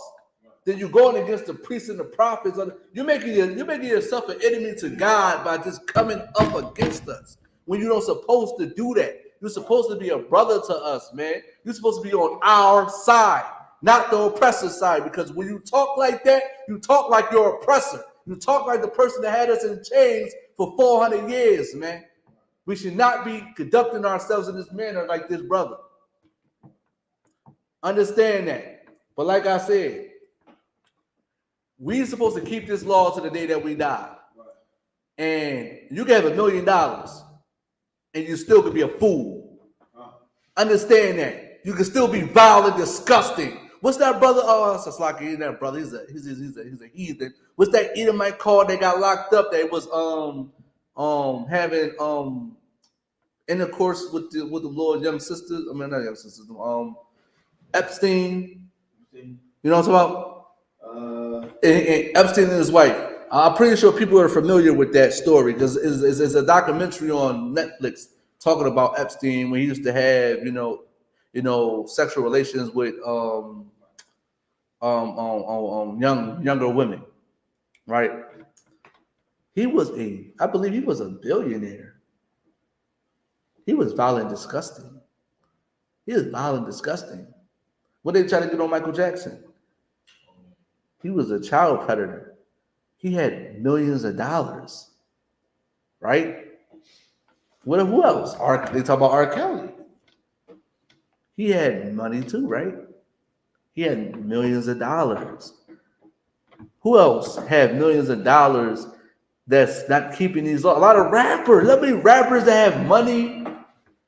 Then you're going against the priests and the prophets. You're making yourself an enemy to God by just coming up against us when you're not supposed to do that. You're supposed to be a brother to us, man. You're supposed to be on our side, not the oppressor side. Because when you talk like that, you talk like your oppressor. You talk like the person that had us in chains for 400 years, man. We should not be conducting ourselves in this manner like this brother. Understand that. But like I said, we're supposed to keep this law to the day that we die. And you can have $1 million and you still could be a fool. Understand that. You can still be vile and disgusting. What's that brother? Oh, it's like that brother. He's a heathen. What's that Edomite called that got locked up that was having intercourse with the Lord young sisters? I mean not young sisters. Epstein. You know what I'm talking about? And Epstein and his wife. I'm pretty sure people are familiar with that story because it's a documentary on Netflix talking about Epstein when he used to have, sexual relations with younger women, right? I believe he was a billionaire. He was vile and disgusting. What they try to get on Michael Jackson? He was a child predator. He had millions of dollars, right? Who else? They talk about R. Kelly. He had money too, right? He had millions of dollars. Who else had millions of dollars that's not keeping these laws? A lot of rappers. Let me rappers that have money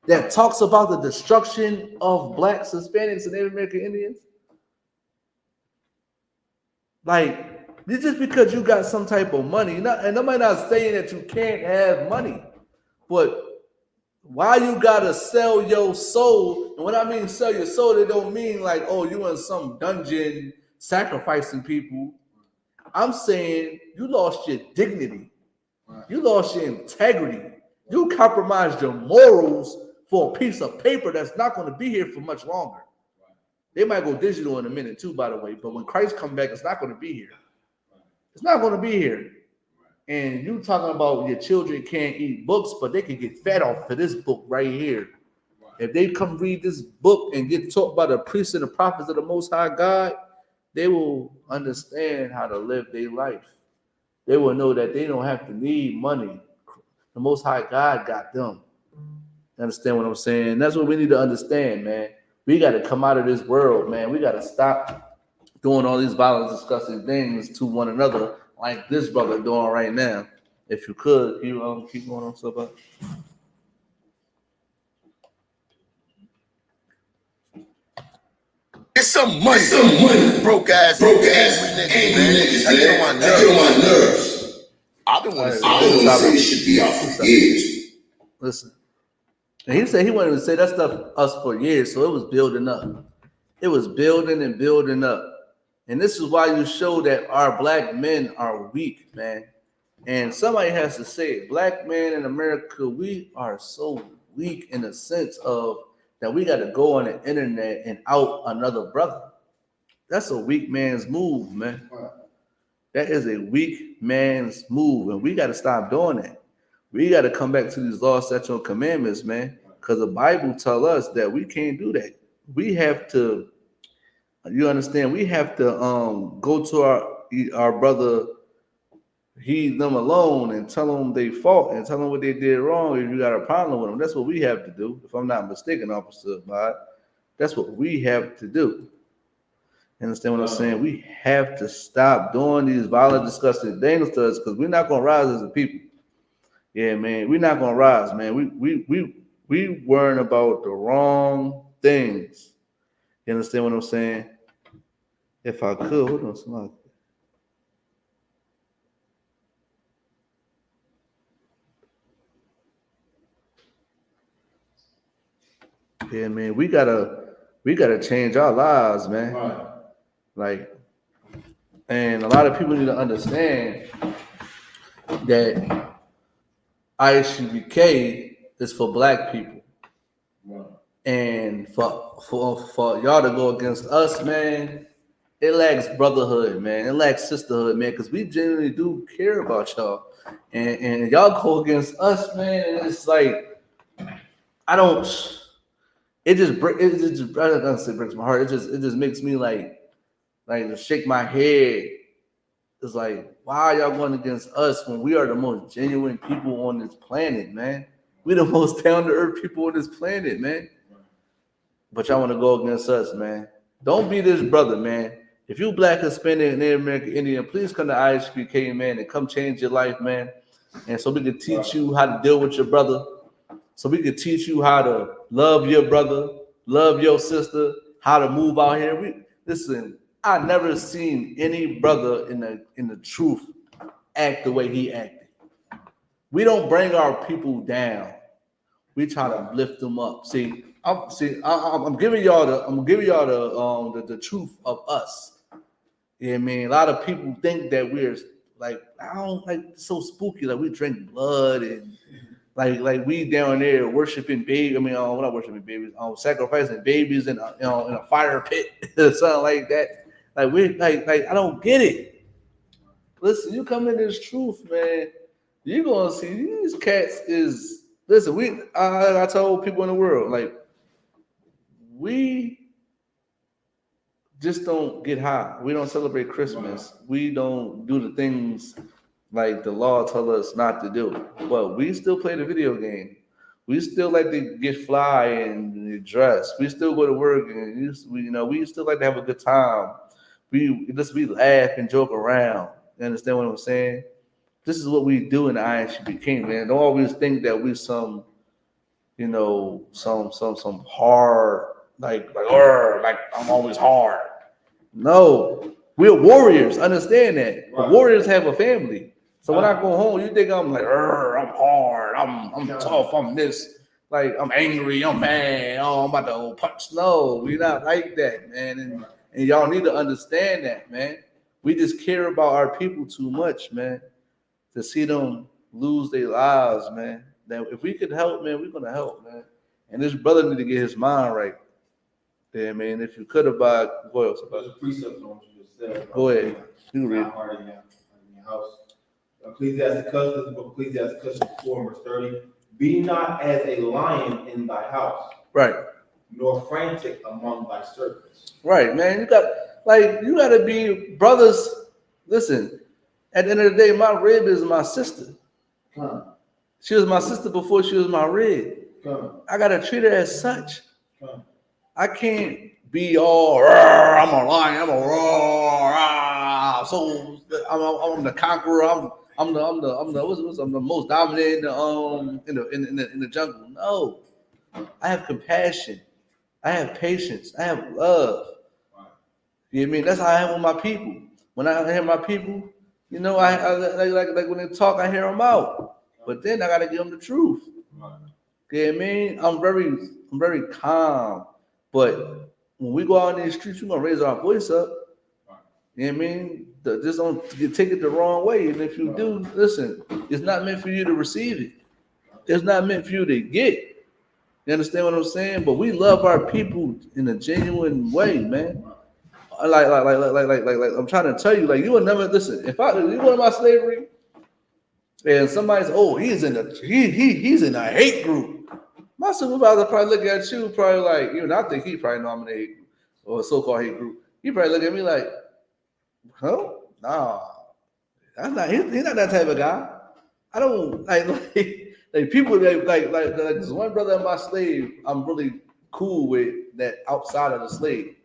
that talks about the destruction of blacks, Hispanics, and Native American Indians. Like, just because you got some type of money, and nobody not saying that you can't have money, but why you gotta sell your soul? And when I mean sell your soul, they don't mean like, oh, you in some dungeon sacrificing people. I'm saying you lost your dignity. You lost your integrity. You compromised your morals for a piece of paper that's not going to be here for much longer. They might go digital in a minute too, by the way. But when Christ comes back, it's not going to be here. It's not going to be here. And you talking about your children can't eat books, but they can get fed off of this book right here. If they come read this book and get taught by the priests and the prophets of the Most High God, they will understand how to live their life. They will know that they don't have to need money. The Most High God got them. You understand what I'm saying? That's what we need to understand, man. We got to come out of this world, man. We got to stop doing all these violent, disgusting things to one another like this brother doing right now. If you could, you keep going on stuff up. It's some money, broke ass, angry niggas, man. I get on my nerves. I've been wanting to say this should be out for years. Listen, and he said he wanted to say that stuff us for years, so it was building up. It was building and building up. And this is why you show that our black men are weak, man. And somebody has to say it. Black men in America, we are so weak in the sense of that we got to go on the internet and out another brother. That's a weak man's move, man. That is a weak man's move, and we got to stop doing that. We got to come back to these laws, statutes, and commandments, man, because the Bible tells us that we can't do that. We have to, you understand, we have to go to our brother, heed them alone and tell them they fault and tell them what they did wrong if you got a problem with them. That's what we have to do. If I'm not mistaken, Officer Bod, that's what we have to do. You understand what I'm saying? We have to stop doing these violent, disgusting things to us because we're not going to rise as a people. Yeah, man, we're not going to rise, man. We worrying about the wrong things. You understand what I'm saying? If I could, hold on, somebody. Yeah, man, we gotta change our lives, man. Right. Like, and a lot of people need to understand that I.S.U.P.K is for black people. Right. And for y'all to go against us, man, it lacks brotherhood, man. It lacks sisterhood, man, because we genuinely do care about y'all. And y'all go against us, man, and it's like, I don't, it just I don't gonna say breaks my heart. It just makes me like to shake my head. It's like, why are y'all going against us when we are the most genuine people on this planet, man? We the most down to earth people on this planet, man. But y'all want to go against us, man. Don't be this brother, man. If you black, Hispanic, Native American, Indian, please come to I.S.U.P.K, man, and come change your life, man. And so we can teach you how to deal with your brother. So we can teach you how to love your brother, love your sister, how to move out here. Listen, I never seen any brother in the truth act the way he acted. We don't bring our people down. We try to lift them up. I'm giving y'all the truth of us. You know what I mean? A lot of people think that we're like, I don't like so spooky, like we drink blood and like we down there worshiping babies. I mean, we're not worshiping babies, sacrificing babies in a fire pit or something like that. Like we like I don't get it. Listen, you come in this truth, man. You're gonna see these cats is. Listen, I told people in the world, like, we just don't get high. We don't celebrate Christmas. We don't do the things like the law tells us not to do. But we still play the video game. We still like to get fly and dress. We still go to work and we still like to have a good time. We laugh and joke around. You understand what I'm saying? This is what we do in the I.S.U.P.K, man. Don't always think that we some hard, like I'm always hard. No, we're warriors. Understand that. Right. But warriors have a family. So when I go home, you think I'm like, I'm hard, I'm tough, I'm this, like I'm angry, I'm mad, I'm about to punch. No, we're not like that, man. And y'all need to understand that, man. We just care about our people too much, man, to see them lose their lives, man. That if we could help, man, we're gonna help, man. And this brother need to get his mind right. Yeah, man. If you could have bought, go ahead. There's a precept on what you just said. Go ahead. You read. Hard in your house. Ecclesiasticus, this is the book of Ecclesiasticus 4, verse 30. Be not as a lion in thy house, right? Nor frantic among thy servants. Right, man. You gotta be brothers. Listen, at the end of the day, my rib is my sister. She was my sister before she was my rib. I gotta treat her as such. I can't be all I'm a lion, I'm a roar. So I'm the conqueror. I'm the most dominant in the jungle. No, I have compassion. I have patience. I have love. You know what I mean? That's how I am with my people. When I hear my people, I like when they talk, I hear them out. But then I gotta give them the truth. You know what I mean? I'm very calm. But when we go out in these streets, we're gonna raise our voice up. You know what I mean? Just don't take it the wrong way. And if you do, listen, it's not meant for you to receive it. It's not meant for you to get. You understand what I'm saying? But we love our people in a genuine way, man. Like I'm trying to tell you, like you will never listen. If you go to my slavery, and somebody's he's in a hate group. My supervisor probably look at you, probably like, I think he probably nominated or a so-called hate group. He probably look at me like, huh? Nah, that's not. He's not that type of guy. I don't like people that like this one brother in my slave. I'm really cool with that outside of the slave,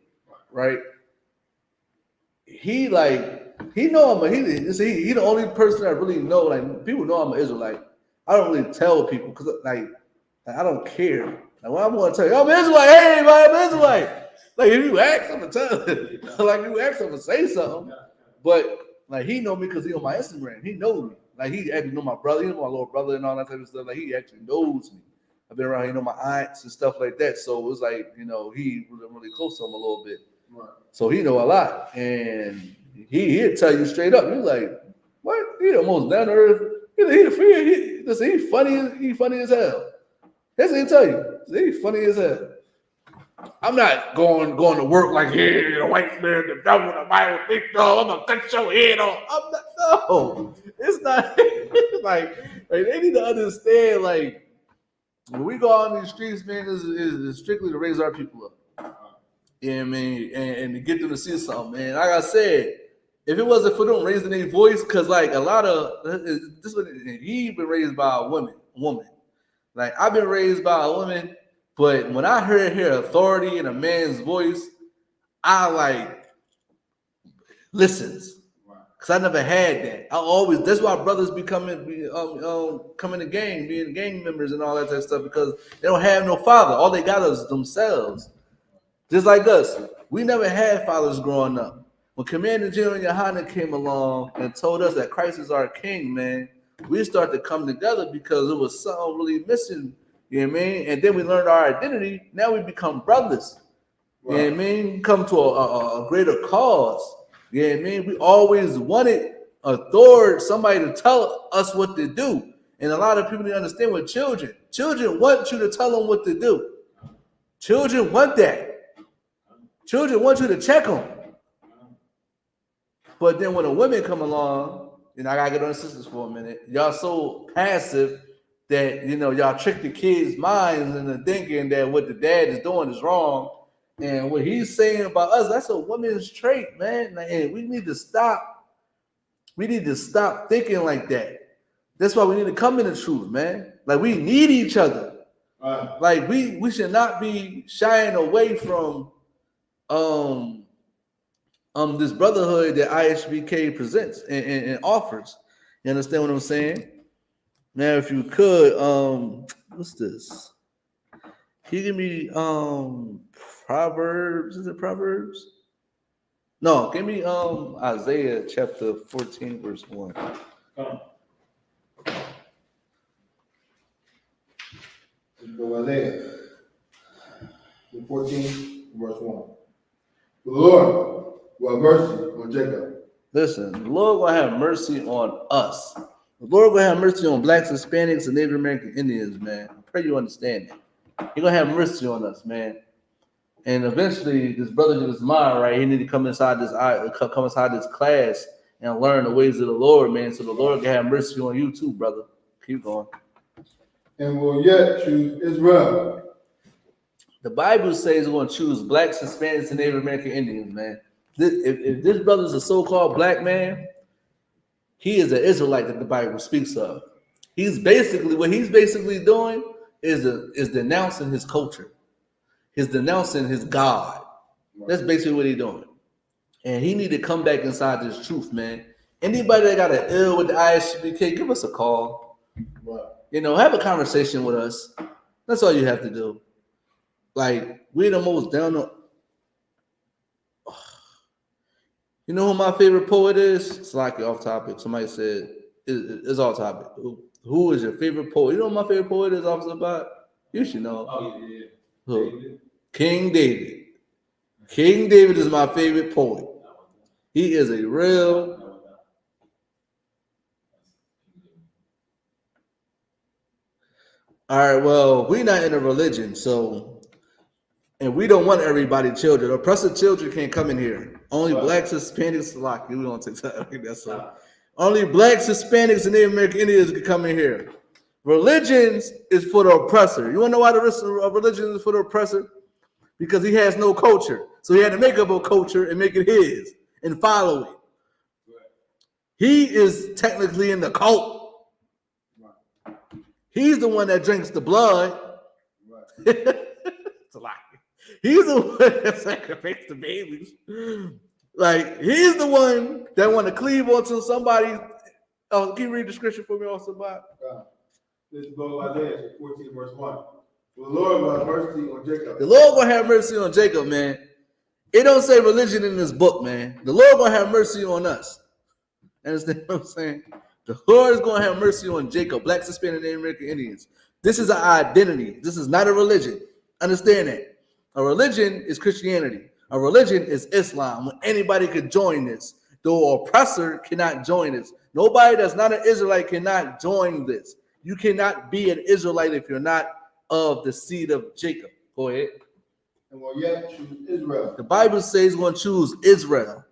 right? He know I'm he the only person that really know, like people know I'm an Israelite. I don't really tell people because like I don't care. Like when I'm gonna tell you, I'm an Israelite, hey man, I'm an Israelite. Like if you ask, I'm gonna tell you. Like if you ask, I'm gonna say something. But like he know me because he on my Instagram. He knows me. Like he actually know my brother, he know my little brother and all that type of stuff. Like he actually knows me. I've been around, my aunts and stuff like that. So it was like, he was really close to him a little bit. Right. So he know a lot. And he'd tell you straight up. You're like, what? He the most down to earth. He's funny as hell. That's what he tell you. He's funny as hell. I'm not going to work like, the white man, the devil, the Bible, big dog, I'm gonna cut your head off. I'm not, no, it's not. like they need to understand, like, when we go out in these streets, man, is strictly to raise our people up. You know what I mean? And to get them to see something, man. Like I said, if it wasn't for them raising their voice, because like a lot of this, he been raised by a woman. Like I've been raised by a woman. But when I hear authority in a man's voice, I like listens. Cause I never had that. That's why brothers come in the gang, being gang members and all that type of stuff, because they don't have no father. All they got is themselves. Just like us. We never had fathers growing up. When Commander Gen.YAHANNA came along and told us that Christ is our king, man, we started to come together because it was something really missing. You know what I mean? And then we learned our identity. Now we become brothers. Right. You know what I mean? Come to a greater cause. You know what I mean? We always wanted authority, somebody to tell us what to do. And a lot of people didn't understand with children. Children want you to tell them what to do. Children want that. Children want you to check them. But then when a woman come along, and I gotta get on the sisters for a minute, y'all so passive that y'all trick the kids' minds into thinking that what the dad is doing is wrong, and what he's saying about us, that's a woman's trait, man. And we need to stop. We need to stop thinking like that. That's why we need to come in the truth, man. Like we need each other. Like we should not be shying away from this brotherhood that I.S.U.P.K presents and offers. You understand what I'm saying? Now, if you could, what's this? Can you give me Proverbs? Is it Proverbs? No, give me Isaiah chapter 14, verse 1. Isaiah 14, verse 1. The Lord will have mercy on Jacob. Listen, the Lord will have mercy on us. The Lord will have mercy on blacks, Hispanics, and Native American Indians, man. I pray you understand that. He's gonna have mercy on us, man. And eventually, this brother did his mind, right? He need to come inside this class and learn the ways of the Lord, man. So the Lord can have mercy on you too, brother. Keep going. And will yet choose Israel. The Bible says we're gonna choose blacks, Hispanics, and Native American Indians, man. If this brother's a so-called black man, he is an Israelite that the Bible speaks of. He's basically doing is denouncing his culture. He's denouncing his God. That's basically what he's doing. And he need to come back inside this truth, man. Anybody that got an ill with the I.S.U.P.K, give us a call. Have a conversation with us. That's all you have to do. Like, we're the most down on. You know who my favorite poet is? It's like off topic. Somebody said it's off topic. Who is your favorite poet? You know what my favorite poet is, Officer Bot? You should know. Oh, yeah. Who? David. King David. King David is my favorite poet. He is a real. All right, well, we're not in a religion, so, and we don't want everybody children. Oppressive children can't come in here. Only blacks, Hispanics, we don't take that. That's all. Only blacks, Hispanics, and Native American Indians can come in here. Religions is for the oppressor. You want to know why the religion is for the oppressor? Because he has no culture. So he had to make up a culture and make it his and follow it. He is technically in the cult. He's the one that drinks the blood. It's a lie. He's the one that sacrificed the babies. Like, he's the one that want to cleave onto somebody. Oh, can you read the scripture for me also, Bob? This is Isaiah 14, verse 1. The Lord will have mercy on Jacob. The Lord will have mercy on Jacob, man. It don't say religion in this book, man. The Lord will have mercy on us. Understand what I'm saying? The Lord is going to have mercy on Jacob, blacks, Hispanic, and Native American Indians. This is an identity. This is not a religion. Understand that. A religion is Christianity. A religion is Islam. When anybody could join this. The oppressor cannot join this. Nobody that's not an Israelite cannot join this. You cannot be an Israelite if you're not of the seed of Jacob. Go ahead. And will yet choose Israel. The Bible says it's going to choose Israel.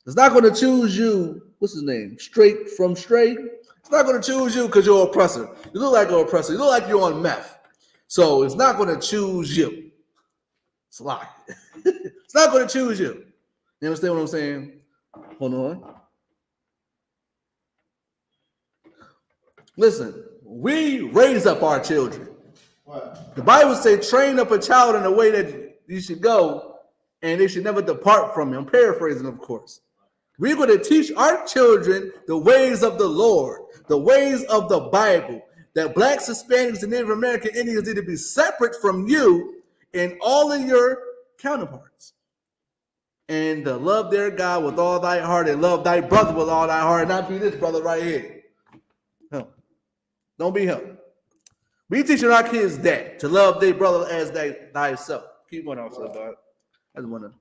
It's not going to choose you. What's his name? Straight from straight. It's not going to choose you because you're an oppressor. You look like an oppressor. You look like you're on meth. So it's not going to choose you. It's a lie. It's not going to choose you. You understand what I'm saying? Hold on. Listen, we raise up our children. What? The Bible says, train up a child in the way that you should go, and they should never depart from it. I'm paraphrasing, of course. We're going to teach our children the ways of the Lord, the ways of the Bible, that blacks, Hispanics, and Native American Indians need to be separate from you and all of your counterparts. And to love their God with all thy heart and love thy brother with all thy heart, and not be this brother right here. No. Don't be him. We teaching our kids that, to love their brother as thyself. Keep going on, son, dog. I just want to.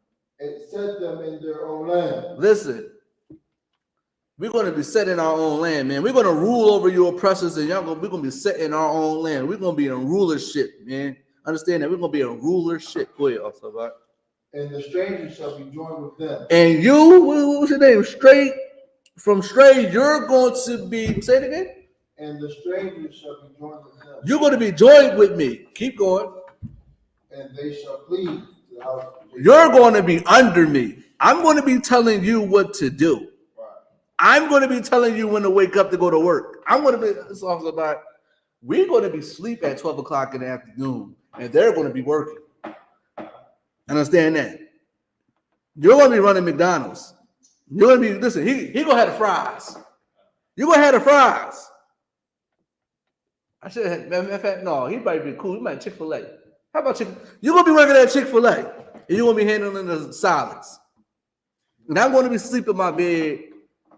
It set them in their own land. Listen, we're going to be set in our own land, man. We're going to rule over your oppressors, and we're going to be set in our own land. We're going to be in rulership, man. Understand that? We're going to be in rulership. Go ahead, also, dog. And the strangers shall be joined with them. And you, what's your name? Straight from straight, you're going to be, say it again. And the strangers shall be joined with them. You're going to be joined with me. Keep going. And they shall cleave to the house of Jacob. You're going to be under me. I'm going to be telling you what to do. Right. I'm going to be telling you when to wake up to go to work. I'm going to be, this song's about, we're going to be asleep at 12 o'clock in the afternoon, and they're going to be working. Understand that? You're going to be running McDonald's. You're going to be, listen, he going to have the fries. You're going to have the fries. I should have, matter of fact, no, he might be cool. He might Chick-fil-A. How about Chick-fil-A? You're going to be working at Chick-fil-A, and you're going to be handling the salads. And I'm going to be sleeping in my bed.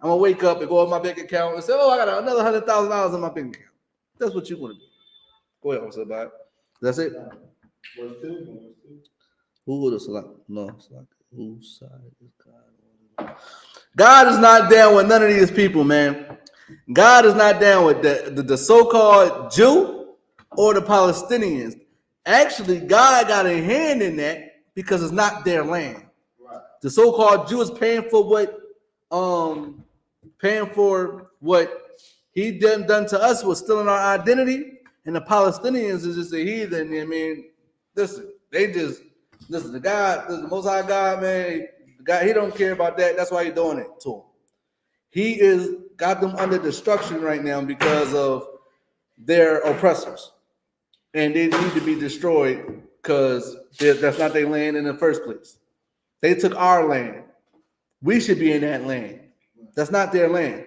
I'm going to wake up and go on my bank account and say, oh, I got another $100,000 in my bank account. That's what you're going to do. Go ahead, what's up, bud? That's it? Verse 2. Who would have selected? No, whose side is God? God is not down with none of these people, man. God is not down with the so-called Jew or the Palestinians. Actually, God got a hand in that because it's not their land. Right. The so-called Jew is paying for what he done to us, was stealing our identity, and the Palestinians is just a heathen. I mean, listen, the God, the Most High God, man, God, he don't care about that. That's why he's doing it to him. He is got them under destruction right now because of their oppressors, and they need to be destroyed because that's not their land in the first place. They took our land. We should be in that land. That's not their land.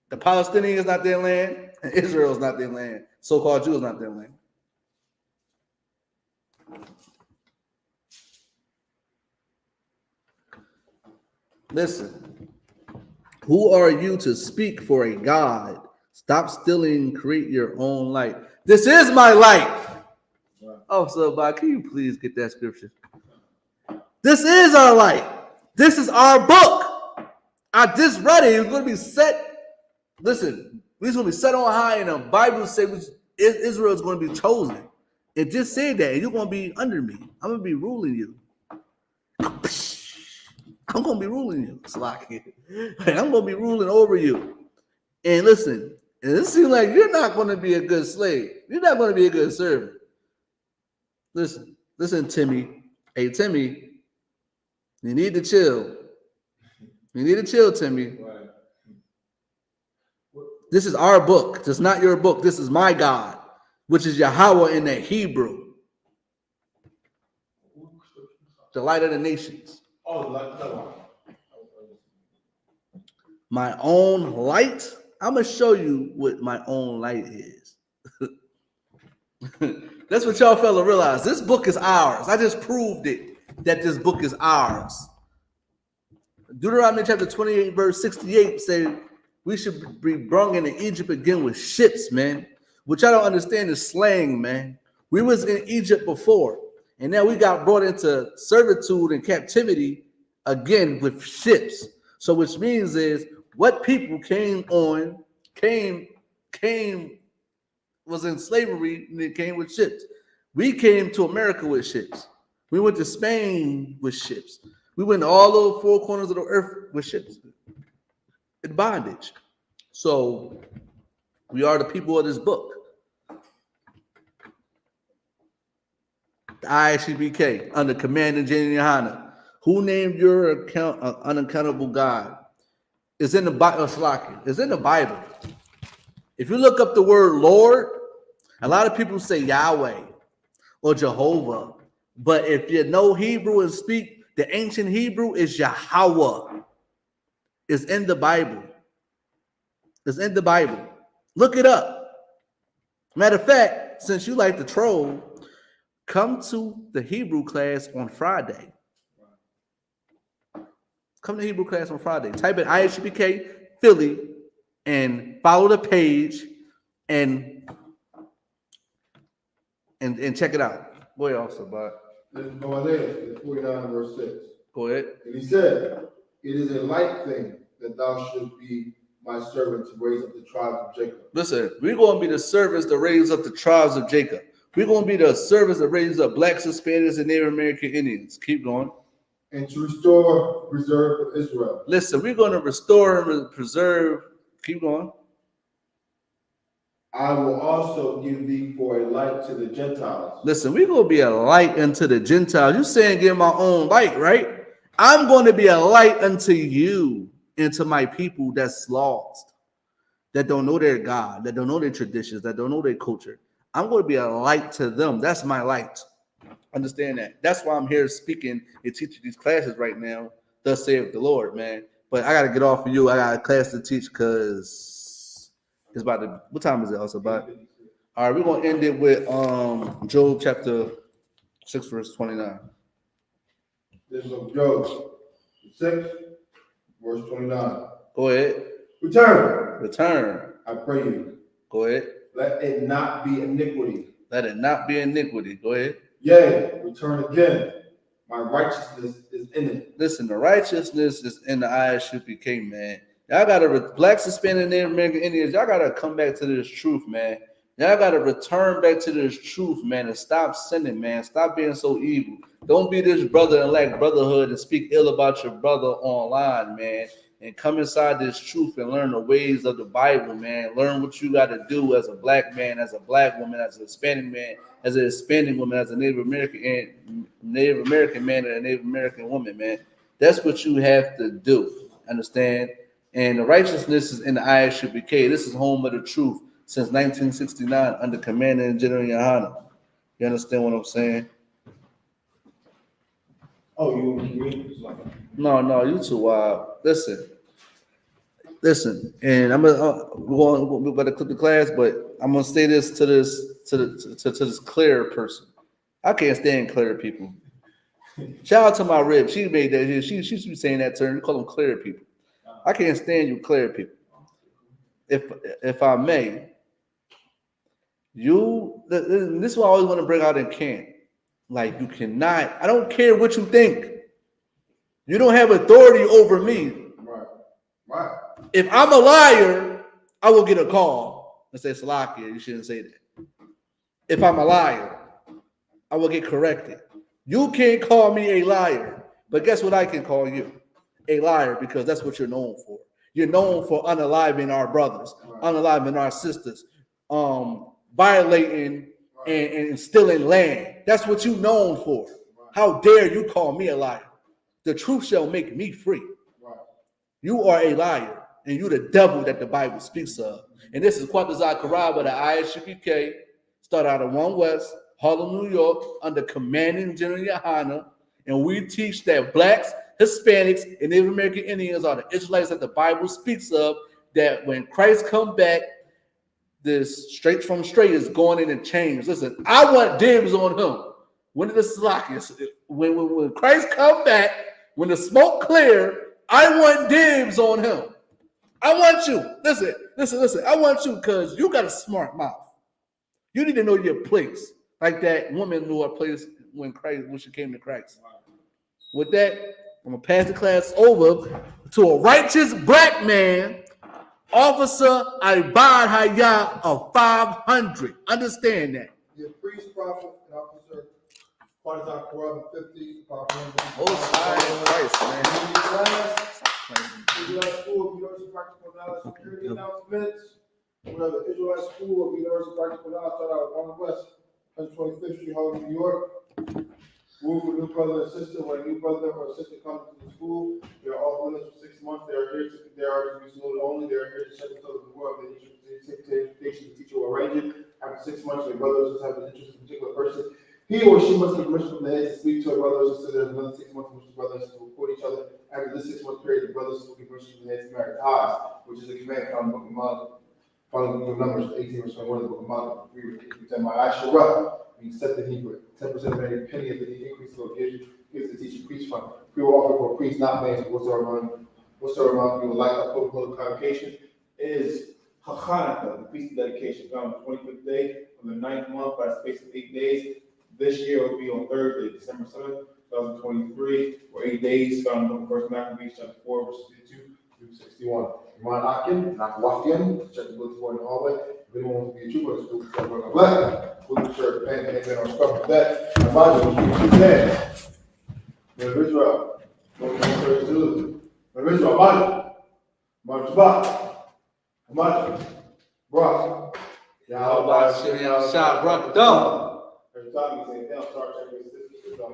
The Palestinians is not their land, and Israel is not their land. So-called Jews not their land. Listen, who are you to speak for a God? Stop stealing, create your own light. This is my light. Oh, so Bob, can you please get that scripture? This is our light. This is our book. I just read it. It's going to be set. Listen, we're going to be set on high, and the Bible says Israel is going to be chosen. It just said that, and you're going to be under me. I'm going to be ruling you. I'm going to be ruling you. It's like I'm going to be ruling over you. And listen, it seems like you're not going to be a good slave. You're not going to be a good servant. Listen, Timmy. Hey, Timmy, you need to chill. You need to chill, Timmy. Right. This is our book. This is not your book. This is my God, which is Yahweh in the Hebrew. The light of the nations. Oh, the light. My own light? I'm going to show you what my own light is. That's what y'all fella realize. This book is ours. I just proved it, that this book is ours. Deuteronomy chapter 28, verse 68 says we should be brought into Egypt again with ships, man. What y'all don't understand is slang, man. We was in Egypt before, and now we got brought into servitude and captivity again with ships. So which means is what people was in slavery and they came with ships. We came to America with ships. We went to Spain with ships. We went to all over 4 corners of the earth with ships in bondage. So we are the people of this book. The I.S.U.P.K. under command of GEN.YAHANNA. Who named your unaccountable God? It's in the Bible. It's in the Bible. If you look up the word Lord, a lot of people say Yahweh or Jehovah. But if you know Hebrew and speak the ancient Hebrew, is Yahweh. It's in the Bible. It's in the Bible. Look it up. Matter of fact, since you like to troll, come to the Hebrew class on Friday. Come to Hebrew class on Friday. Type in I.S.U.P.K. Philly and follow the page and check it out. Go ahead, also, bud. This is going there, 49 verse 6. Go ahead. And he said, it is a light thing that thou shouldst be my servant to raise up the tribes of Jacob. Listen, we're going to be the servants to raise up the tribes of Jacob. We're going to be the servants that raise up blacks, Hispanics, and Native American Indians. Keep going. And to restore, preserve Israel. Listen, we're going to restore and preserve. Keep going. I will also give thee for a light to the Gentiles. Listen, we're going to be a light unto the Gentiles. You saying give my own light, right? I'm going to be a light unto you and to my people that's lost, that don't know their God, that don't know their traditions, that don't know their culture. I'm going to be a light to them. That's my light. Understand that. That's why I'm here speaking and teaching these classes right now. Thus saith the Lord, man. But I got to get off of you. I got a class to teach because it's about to, what time is it also about? All right, we're going to end it with Job chapter 6, verse 29. This is of Job 6, verse 29. Go ahead. Return, I pray you. Go ahead. Let it not be iniquity. Let it not be iniquity. Go ahead. Yea, return again. My righteousness is in it. Listen, the righteousness is in the I.S.U.P.K, man. Y'all got to, blacks, Hispanic, Native American Indians, y'all got to come back to this truth, man. Y'all got to return back to this truth, man, and stop sinning, man. Stop being so evil. Don't be this brother-elect brotherhood and speak ill about your brother online, man. And come inside this truth and learn the ways of the Bible, man. Learn what you got to do as a black man, as a black woman, as a Hispanic man, as a Hispanic woman, as a Native American man, and a Native American woman, man. That's what you have to do. Understand? And the righteousness is in the I.S.U.P.K. This is home of the truth since 1969 under command of GEN.YAHANNA. You understand what I'm saying? Oh, you agree? No, you too wild. Listen, and I'm we're going to clip the class, but I'm gonna say this to this clear person. I can't stand clear people. Shout out to my rib. She made that. She should be saying that term. You call them clear people. I can't stand you clear people. If I may, this is what I always want to bring out in camp. Like, you cannot. I don't care what you think. You don't have authority over me. Right. If I'm a liar, I will get a call and say, Salakia, you shouldn't say that. If I'm a liar, I will get corrected. You can't call me a liar, but guess what I can call you? A liar, because that's what you're known for. You're known for unaliving our brothers, unaliving our sisters, violating and stealing land. That's what you're known for. How dare you call me a liar? The truth shall make me free. You are a liar, and you're the devil that the Bible speaks of. And this is Kwata Zakaraba, the I.S.U.P.K, start out of 1 West, Harlem, New York, under commanding GEN.YAHANNA. And we teach that blacks, Hispanics, and Native American Indians are the Israelites that the Bible speaks of, that when Christ come back, this straight from straight is going in and change. Listen, I want dibs on him. When the Slackers, when Christ come back, when the smoke clear, I want dibs on him. I want you. Listen. I want you because you got a smart mouth. You need to know your place, like that woman knew her place when she came to Christ. With that, I'm gonna pass the class over to a righteous black man, Officer Ibad Hayat of 500. Understand that. The priest, prophet, and officer, Partisan Quran 50, Most high in Christ, man. Israelite School of University of Practical Knowledge Security Announcements. We have the Israelite School of University of Practical Knowledge, start out on the west, 125th Street, Harlem, New York. Rule for new brother and sister. When a new brother or sister comes to the school, they are all with us for 6 months. They are to be saluted only. They are here to check the of the world. They need to take education. The teacher will arrange it. After 6 months, your brother or sister have an interest in a particular person. He or she must get permission from the head to speak to a brother or sister. There's another 6 months in which the brother and sister will report each other. After this 6 month period, the brother and sister will get permission from the head to marry ties, which is a command found in the book of Malachi. Following the book of Numbers 18 verse 21, the book of Malachi 3 my I.S.U.P.K means set the Hebrew. 10% of any penny of the increase will gives the teacher priest fund. We will offer for a priest, not man. Whatsoever amount we would like our public convocation is Hanukkah, the feast of dedication, found on the 25th day of the 9th month by a space of 8 days. This year it will be on Thursday, December 7th, 2023, for 8 days, found on the first Maccabees, chapter 4, verses 52 through 61. Iman Akin, Nakwafian, check the bulletin board in the hallway. If anyone wants to be a trooper, it's good to go black. Blue shirt, and on stuff like that. Imagine, the Israel, the Israel, Imagine, Brock. Y'all shit y'all shot Brock down. Every time you say, "Damn, start checking this system."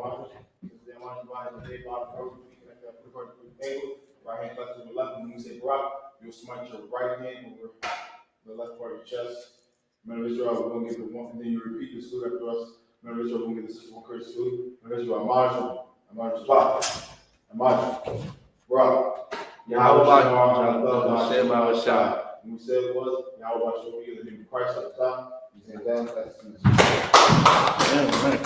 Right hand touch to the left. When you say Brock, you'll smite your right hand over the left part of your chest. Men of Israel, we're going to get the one, and then you repeat the salute after us. Men of Israel, we're going to get the sister one courage salute. Men of Israel, Amaj, Brock. Yahweh Shah. When we said it was, Yahweh show you the name of Christ at the top. You say that, that's Damn, man.